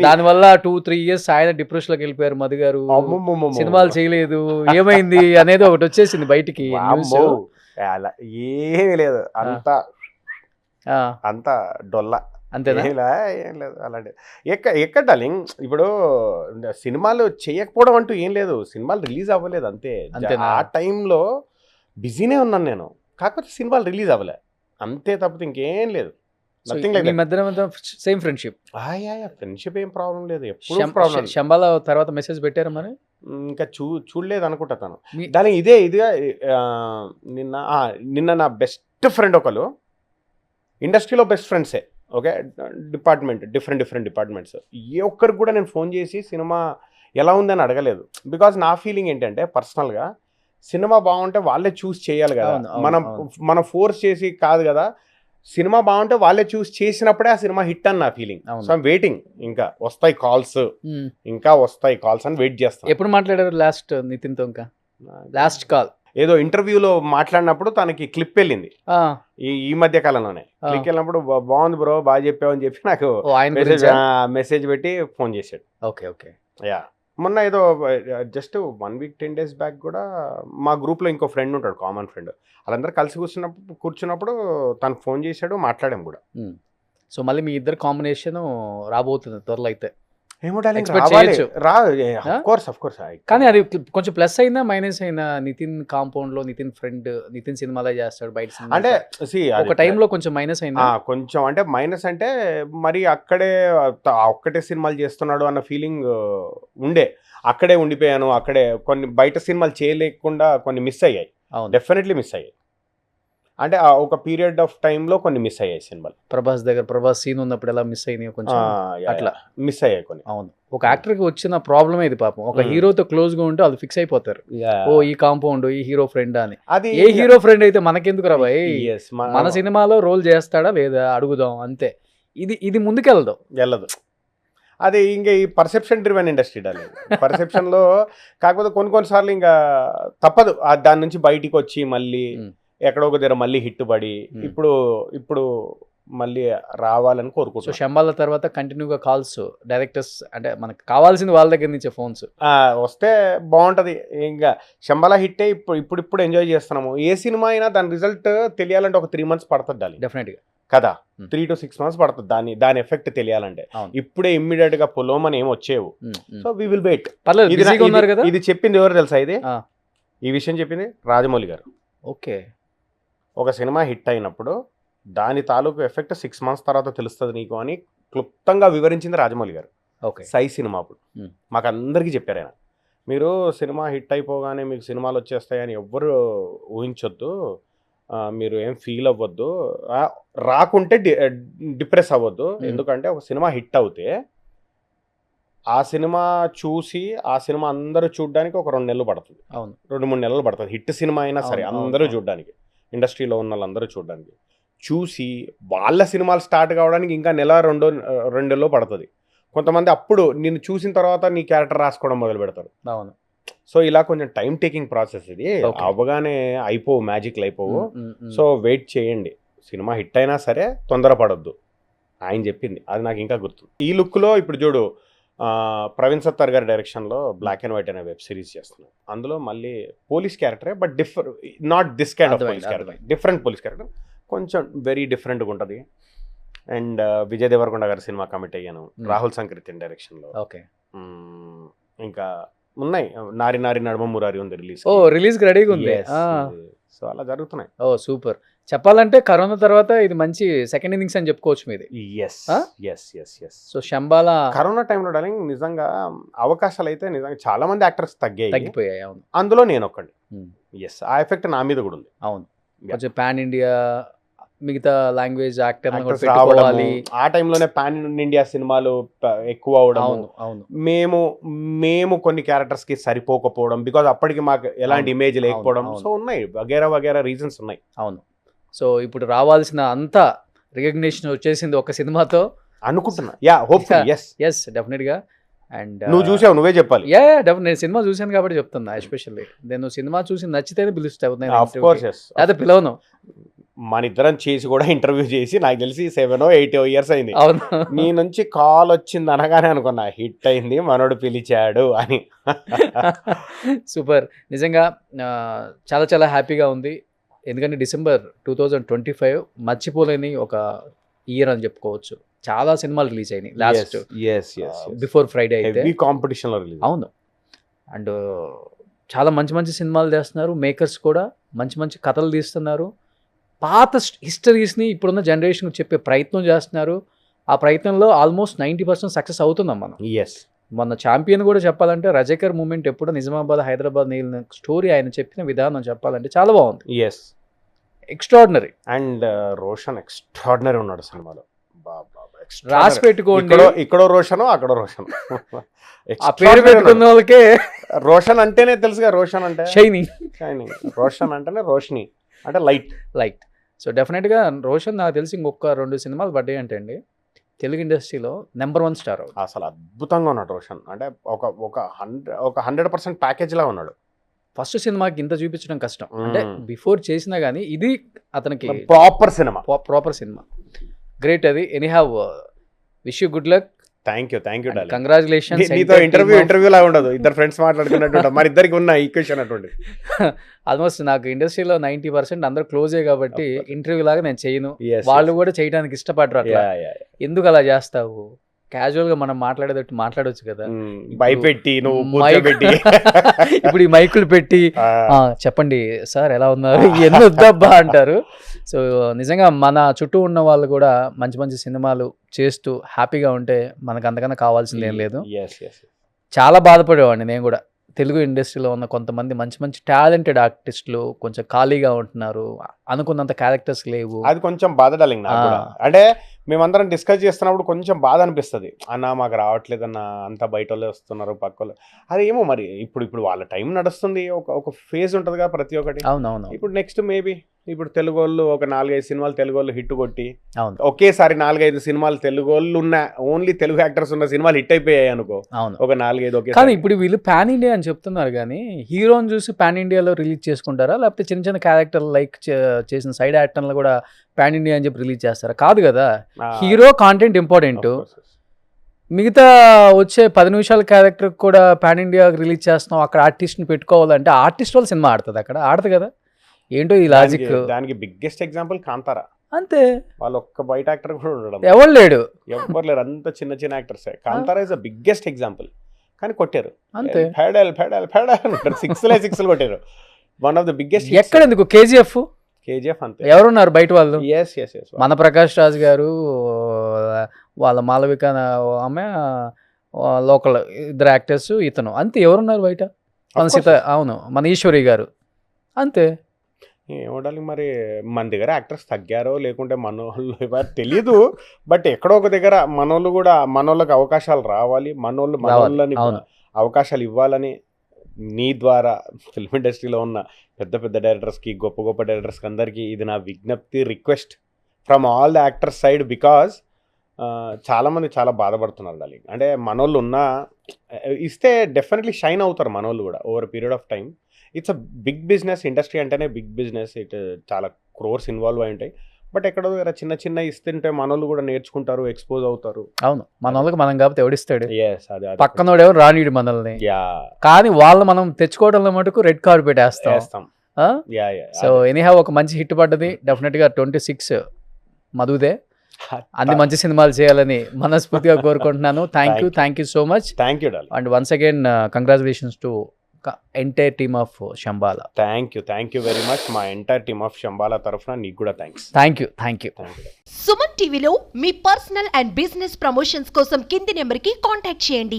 దానివల్ల 2-3 years ఆయన డిప్రెషన్ లోకి వెళ్ళిపోయారు. మధు గారు సినిమాలు చేయలేదు, ఏమైంది అనేది ఒకటి వచ్చేసింది బయటికి. ఏమీ లేదు, అంతా డొల్లా, అంతేనా? ఏం లేదు అలాంటి. ఎక్కడ డార్లింగ్, ఇప్పుడు సినిమాలు చేయకపోవడం అంటూ ఏం లేదు, సినిమాలు రిలీజ్ అవ్వలేదు అంతే. ఆ టైంలో బిజీనే ఉన్నాను నేను, కాకపోతే సినిమాలు రిలీజ్ అవ్వలే అంతే, తప్పితే ఇంకేం లేదు. Same friendship. ఫ్రెండ్షిప్ ఏం ప్రాబ్లం లేదు, ఎప్పుడు ప్రాబ్లం. శంబాల తర్వాత మెసేజ్ పెట్టారు మరి? ఇంకా చూడలేదు అనుకుంటా తను. దాని ఇదిగా నిన్న నా బెస్ట్ ఫ్రెండ్ ఒకరు, ఇండస్ట్రీలో బెస్ట్ ఫ్రెండ్సే, ఓకే, డిఫరెంట్ డిపార్ట్మెంట్స్, ఏ ఒక్కరికి కూడా నేను ఫోన్ చేసి సినిమా ఎలా ఉందని అడగలేదు. బికాజ్ నా ఫీలింగ్ ఏంటంటే పర్సనల్గా సినిమా బాగుంటే వాళ్ళే చూస్ చేయాలి కదా, మనం ఫోర్స్ చేసి కాదు కదా. సినిమా బాగుంటే వాళ్ళే చూస్ చేసినప్పుడే ఆ సినిమా హిట్ అని నా ఫీలింగ్. సో ఐమ్ వెయిటింగ్, ఇంకా వస్తాయి కాల్స్ అని వెయిట్ చేస్తాను. ఎప్పుడు మాట్లాడారు లాస్ట్ నితిన్తో? ఇంకా లాస్ట్ కాల్ ఏదో ఇంటర్వ్యూలో మాట్లాడినప్పుడు తనకి క్లిప్ వెళ్ళింది ఈ మధ్య కాలంలోనే. క్లిక్ వెళ్ళినప్పుడు బాగుంది బ్రో, బాగా చెప్పావు అని చెప్పి నాకు మెసేజ్ పెట్టి ఫోన్ చేశాడు. ఓకే. యా, మొన్న ఏదో జస్ట్ 1 week 10 days బ్యాక్ కూడా మా గ్రూప్లో ఇంకో ఫ్రెండ్ ఉంటాడు, కామన్ ఫ్రెండ్, వాళ్ళందరూ కలిసి కూర్చున్నప్పుడు తను ఫోన్ చేశాడు, మాట్లాడాం కూడా. సో మళ్ళీ మీ ఇద్దరు కాంబినేషన్ రాబోతుంది త్వరలో అయితే. కానీ అది కొంచెం ప్లస్ అయినా మైనస్ అయినా నితిన్ కాంపౌండ్ లో నితిన్ ఫ్రెండ్ నితిన్ సినిమాలో చేస్తాడు బయట, అంటే ఒక టైంలో కొంచెం మైనస్ అయినా, కొంచెం అంటే మైనస్ అంటే మరి అక్కడే ఒక్కటే సినిమాలు చేస్తున్నాడు అన్న ఫీలింగ్ ఉండే. అక్కడే ఉండిపోయాను, అక్కడే కొన్ని బయట సినిమాలు చేయలేకుండా కొన్ని మిస్ అయ్యాయి, డెఫినెట్లీ మిస్ అయ్యాయి. అంటే ఒక పీరియడ్ ఆఫ్ టైంలో కొన్ని మిస్ అయ్యాయి సినిమాలు. ప్రభాస్ సీన్ ఉన్నప్పుడు ఎలా మిస్ అయినాయి కొంచెం, అట్లా మిస్ అయ్యాయి కొన్ని. అవును, ఒక యాక్టర్కి వచ్చిన ప్రాబ్లమ్ ఇది పాపం. ఒక హీరోతో క్లోజ్ గా ఉంటే వాళ్ళు ఫిక్స్ అయిపోతారు, ఓ ఈ కాంపౌండ్ ఈ హీరో ఫ్రెండ్ అని. అది ఏ హీరో ఫ్రెండ్ అయితే మనకెందుకు రా భయ్, మన సినిమాలో రోల్ చేస్తాడా లేదా అడుగుదాం అంతే. ఇది వెళ్ళదు. అది ఇంకా ఈ పర్సెప్షన్ డ్రివెన్ ఇండస్ట్రీ డాలి. పర్సెప్షన్లో కాకపోతే కొన్నిసార్లు ఇంకా తప్పదు దాని నుంచి బయటికి వచ్చి మళ్ళీ ఎక్కడో ఒక దగ్గర మళ్ళీ హిట్ పడి ఇప్పుడు మళ్ళీ రావాలని కోరుకుంటున్నాం. సో శంబాల తర్వాత కంటిన్యూగా కాల్స్ డైరెక్టర్స్, అంటే మనకు కావాల్సింది వాళ్ళ దగ్గర నుంచే ఫోన్స్ వస్తే బాగుంటది. ఇంకా శంబాల హిట్ ఇప్పుడు ఎంజాయ్ చేస్తున్నాము. ఏ సినిమా అయినా దాని రిజల్ట్ తెలియాలంటే ఒక 3 months పడుతుంది డాలి, డెఫినెట్ గా కదా. 3 to 6 months పడుతుంది దాని ఎఫెక్ట్ తెలియాలంటే. ఇప్పుడే ఇమ్మీడియట్ గా పొలోమని ఏమి వచ్చేవు. So we will wait. ఇది చెప్పింది ఎవరు తెలుసా? ఈ విషయం చెప్పింది రాజమౌళి గారు. ఓకే, ఒక సినిమా హిట్ అయినప్పుడు దాని తాలూకు ఎఫెక్ట్ 6 months తర్వాత తెలుస్తుంది నీకు అని క్లుప్తంగా వివరించింది రాజమౌళి గారు. సై సినిమా అప్పుడు మాకు అందరికీ చెప్పారు ఆయన, మీరు సినిమా హిట్ అయిపోగానే మీకు సినిమాలు వచ్చేస్తాయని ఎవ్వరు ఊహించొద్దు, మీరు ఏం ఫీల్ అవ్వద్దు, రాకుంటే డిప్రెస్ అవ్వద్దు. ఎందుకంటే ఒక సినిమా హిట్ అవుతే ఆ సినిమా చూసి ఆ సినిమా అందరూ చూడడానికి ఒక 2 నెలలు పడుతుంది, అవును 2-3 నెలలు పడుతుంది. హిట్ సినిమా అయినా సరే అందరూ చూడడానికి, ఇండస్ట్రీలో ఉన్న వాళ్ళందరూ చూడడానికి. చూసి వాళ్ళ సినిమాలు స్టార్ట్ కావడానికి ఇంకా 1-2 నెలలు పడుతుంది. కొంతమంది అప్పుడు నిన్ను చూసిన తర్వాత నీ క్యారెక్టర్ రాసుకోవడం మొదలు పెడతారు. అవును. సో ఇలా కొంచెం టైం టేకింగ్ ప్రాసెస్ ఇది. అవ్వగానే అయిపోవు, మ్యాజిక్లు అయిపోవు. సో వెయిట్ చేయండి. సినిమా హిట్ అయినా సరే తొందరపడొద్దు. ఆయన చెప్పింది అది నాకు ఇంకా గుర్తు. ఈ లుక్లో ఇప్పుడు చూడు, ప్రవీణ్ సత్తార్ గారి డైరెక్షన్లో బ్లాక్ అండ్ వైట్ అనే వెబ్ సిరీస్ చేస్తున్నాం. అందులో మళ్ళీ పోలీస్ క్యారెక్టరే, but not this kind of police character, different police character, కొంచెం వెరీ డిఫరెంట్గా ఉంటుంది. అండ్ విజయ్ దేవరకొండ గారి సినిమా కమిట్ అయ్యాను, రాహుల్ సంకృతి డైరెక్షన్లో. ఓకే. ఇంకా ఉన్నాయి, నారి నారి నడుమ మురారి ఉంది రిలీజ్. రిలీజ్ రెడీగా ఉంది. సో అలా జరుగుతున్నాయి. సూపర్. చెప్పాలంటే కరోనా తర్వాత ఇది మంచి సెకండ్ ఇన్నింగ్స్ అని చెప్పుకోవచ్చు మీది. సో శంబాల కరోనా టైంలో డార్లింగ్ నిజంగా అవకాశాలు అయితే నిజంగా చాలా మంది యాక్టర్స్ తగ్గిపోయాయి. అవును, అందులో నేను ఒక్కడిని. ఆ ఎఫెక్ట్ నా మీద కూడా ఉంది. అవును, కొంచెం పాన్ ఇండియా మిగతా లాంగ్వేజ్ యాక్టర్ ఆ టైంలోనే పాన్ ఇండియా సినిమాలు ఎక్కువ అవడం. అవును, మేము కొన్ని క్యారెక్టర్స్ కి సరిపోకపోవడం, బికాజ్ అప్పటికి మాకు ఎలాంటి ఇమేజ్ లేకపోవడం. సో ఉన్నాయి వగేరా రీజన్స్ ఉన్నాయి. అవును. సో ఇప్పుడు రావాల్సిన అంతా రికగ్నిషన్ వచ్చేసింది ఒక సినిమాతో అనుకుంటున్నా. ఎస్ డెఫినెట్ గా. అండ్ నువ్వు చూసావు, నువ్వే చెప్పాలి. నేను సినిమా చూసాను కాబట్టి చెప్తున్నా. ఎస్పెషల్లీ నేను సినిమా చూసి నచ్చితేనే పిలుస్తావు, అదే పిలవను. మన ఇద్దరం చేసి కూడా ఇంటర్వ్యూ చేసి నాకు తెలిసి 7 or 8 years అయింది. అవును, నీ నుంచి కాల్ వచ్చింది అనగానే అనుకున్నా హిట్ అయింది, మనోడు పిలిచాడు అని. సూపర్. నిజంగా చాలా చాలా హ్యాపీగా ఉంది. ఎందుకంటే December 2025 మర్చిపోలేని ఒక ఇయర్ అని చెప్పుకోవచ్చు. చాలా సినిమాలు రిలీజ్ అయినాయి లాస్ట్ బిఫోర్ ఫ్రైడే అయితే కాంపిటీషన్ లో రిలీజ్. అవును. అండ్ చాలా మంచి మంచి సినిమాలు చేస్తున్నారు మేకర్స్ కూడా, మంచి మంచి కథలు తీస్తున్నారు. పాత హిస్టరీస్ని ఇప్పుడున్న జనరేషన్ చెప్పే ప్రయత్నం చేస్తున్నారు. ఆ ప్రయత్నంలో ఆల్మోస్ట్ 90% సక్సెస్ అవుతున్నాం మనం. మొన్న ఛాంపియన్ కూడా చెప్పాలంటే రజకర్ మూమెంట్ ఎప్పుడు నిజామాబాద్ హైదరాబాద్ నీళ్ళ స్టోరీ ఆయన చెప్పిన విధానం చెప్పాలంటే చాలా బాగుంది. ఎక్స్ట్రాడినరీ. అండ్ రోషన్ ఎక్స్ట్రాడినరీ ఉన్నాడు సినిమాలో. రాసి పెట్టుకోండి, ఇక్కడో రోషన్ అక్కడో రోషన్. ఆ పేరు పెట్టుకున్న వాళ్ళకే రోషన్ అంటేనే తెలుసుగా, రోషన్ అంటే షైనింగ్, రోషన్ అంటేనే రోషిని అంటే లైట్. సో డెఫినెట్గా రోషన్ నాకు తెలిసి ఇంకొక 2 సినిమాలు పడ్డాయి అంటే అండి తెలుగు ఇండస్ట్రీలో నెంబర్ 1 స్టార్. అసలు అద్భుతంగా ఉన్నాడు రోషన్. అంటే ఒక 100% ప్యాకేజ్ లా ఉన్నాడు. ఫస్ట్ సినిమాకి ఇంత చూపించడం కష్టం, అంటే బిఫోర్ చేసినా కానీ ఇది అతనికి ప్రాపర్ సినిమా. గ్రేట్ అది. Any have wish you good luck. Thank you congratulations. నీతో ఇంటర్వ్యూ లా ఉండదు, ఇద్దరు ఫ్రెండ్స్ మాట్లాడుకున్నట్టు మరి ఇద్దరికి ఉన్న ఈక్వేషన్ అటువంటి. ఆల్మోస్ట్ నాకు ఇండస్ట్రీలో 90% అందరూ క్లోజే కాబట్టి ఇంటర్వ్యూ లాగా నేను చేయను, వాళ్ళు కూడా చేయడానికి ఇష్టపడరు. అట్లా ఎందుకు అలా చేస్తావు, క్యాజువల్ గా మనం మాట్లాడేటట్టు మాట్లాడొచ్చు కదా. భయపెట్టి ఇప్పుడు ఈ మైకులు పెట్టి చెప్పండి సార్ ఎలా ఉన్నారు ఎన్ని వద్దబ్బా అంటారు. సో నిజంగా మన చుట్టూ ఉన్న వాళ్ళు కూడా మంచి మంచి సినిమాలు చేస్తూ హ్యాపీగా ఉంటే మనకు అంతకన్నా కావాల్సింది ఏం లేదు. చాలా బాధపడేవాడిని నేను కూడా. తెలుగు ఇండస్ట్రీలో ఉన్న కొంతమంది మంచి మంచి టాలెంటెడ్ ఆర్టిస్టులు కొంచెం ఖాళీగా ఉంటున్నారు, అనుకున్నంత క్యారెక్టర్స్ లేవు. అది కొంచెం బాధ డార్లింగ్ నాకు కూడా. అంటే మేమందరం డిస్కస్ చేస్తున్నప్పుడు కొంచెం బాధ అనిపిస్తుంది, అన్న మాకు రావట్లేదన్న, అంతా బయట వాళ్ళే వస్తున్నారు పక్క వాళ్ళు. అదేమో మరి ఇప్పుడు వాళ్ళ టైం నడుస్తుంది, ఒక ఫేజ్ ఉంటుంది కదా ప్రతి ఒక్కటి. అవునవును. ఇప్పుడు నెక్స్ట్ మేబీ ఇప్పుడు తెలుగు వాళ్ళు ఒక 4-5 సినిమాలు తెలుగు వాళ్ళు హిట్ కొట్టి ఒకేసారి 4-5 సినిమాలు తెలుగు వాళ్ళు ఉన్న ఓన్లీ తెలుగు యాక్టర్స్ ఉన్న సినిమాలు హిట్ అయిపోయాయి అనుకో, ఒక 4-5 ఒకే. కానీ ఇప్పుడు వీళ్ళు పాన్ ఇండియా అని చెప్తున్నారు కానీ హీరోని చూసి పాన్ ఇండియాలో రిలీజ్ చేసుకుంటారా, లేకపోతే చిన్న చిన్న క్యారెక్టర్ లైక్ చేసిన సైడ్ యాక్టర్లు కూడా పాన్ ఇండియా అని చెప్పి రిలీజ్ చేస్తారా? కాదు కదా, హీరో కాంటెంట్ ఇంపార్టెంట్. మిగతా వచ్చే 10 నిమిషాల క్యారెక్టర్ కూడా పాన్ ఇండియా రిలీజ్ చేస్తున్నాం, అక్కడ ఆర్టిస్ట్ని పెట్టుకోవాలంటే ఆర్టిస్ట్ వాళ్ళు సినిమా ఆడుతుంది, అక్కడ ఆడదు కదా. ఏంటో ఈ లాజిక్. దానికి బిగ్గెస్ట్ ఎగ్జాంపుల్ కాంతారా. అంతే, వాళ్ళు ఒక్క బయట యాక్టర్ కూడా ఉండడం, ఎవరు లేరు, అంత చిన్న చిన్న actors. Kantara is the biggest example. కానీ కొట్టారు అంతే, ఫెడల్ 6 కొట్టారు. One of the biggest. ఎక్కడ ఎందుకు కేజీఎఫ్ అంతే, ఎవరున్నారు బయట వాళ్ళు? మన ప్రకాష్ రాజ్ గారు, వాళ్ళ మాలవిక ఆమె, లోకల్ 2 యాక్టర్స్, ఇతను, అంతే. ఎవరున్నారు బయట? మన సీత, అవును, మన ఈశ్వరి గారు, అంతే. ఏమోడాలి మరి మన దగ్గర యాక్టర్స్ తగ్గారో లేకుంటే మనోళ్ళు ఎవరు తెలీదు. బట్ ఎక్కడో ఒక దగ్గర మనోళ్ళు కూడా మనోళ్ళకి అవకాశాలు రావాలి, మనోళ్ళని అవును. అవకాశాలు ఇవ్వాలని నీ ద్వారా ఫిల్మ్ ఇండస్ట్రీలో ఉన్న పెద్ద పెద్ద డైరెక్టర్స్కి, గొప్ప గొప్ప డైరెక్టర్స్కి అందరికీ ఇది నా విజ్ఞప్తి, request from all the actors side. Because చాలామంది చాలా బాధపడుతున్నారు డార్లింగ్. అంటే మనోళ్ళు ఇస్తే డెఫినెట్లీ షైన్ అవుతారు మనోళ్ళు కూడా over period of time. It's a big business, industry అంటేనే బిగ్ బిజినెస్. చాలా క్రోర్స్ ఇన్వాల్వ్ అయి ఉంటాయి. బట్ ఎక్కడో చిన్న చిన్న ఇస్తుంటే మనోళ్ళు కూడా నేర్చుకుంటారు, ఎక్స్పోజ్ అవుతారు. అవును, మన వాళ్ళకి మనం కాబట్టి ఎవడిస్తాడు, ఎస్, అదే పక్కనోడేమో రానీడు మనల్ని. యా కానీ వాళ్ళు మనం తెచ్చుకోవడంలో మటుకు రెడ్ కార్పెట్ వేస్తాం. చేస్తాం. యా యా సో ఎనీహా ఒక మంచి హిట్ పడ్డది. డెఫినెట్గా 26 మధుదే అన్ని మంచి సినిమాలు చేయాలని మనస్ఫూర్తిగా కోరుకుంటున్నాను. Thank you so much. Thank you darling. And once again congratulations to entire team of Shambhala. Thank you very much. మా ఎంటైర్ టీమ్ ఆఫ్ శంబాలా తరఫున నీకు కూడా థ్యాంక్స్. Thank you. సుమన్ టీవీలో మీ పర్సనల్ అండ్ బిజినెస్ ప్రమోషన్స్ కోసం కింది నెంబర్కి కాంటాక్ట్ చేయండి.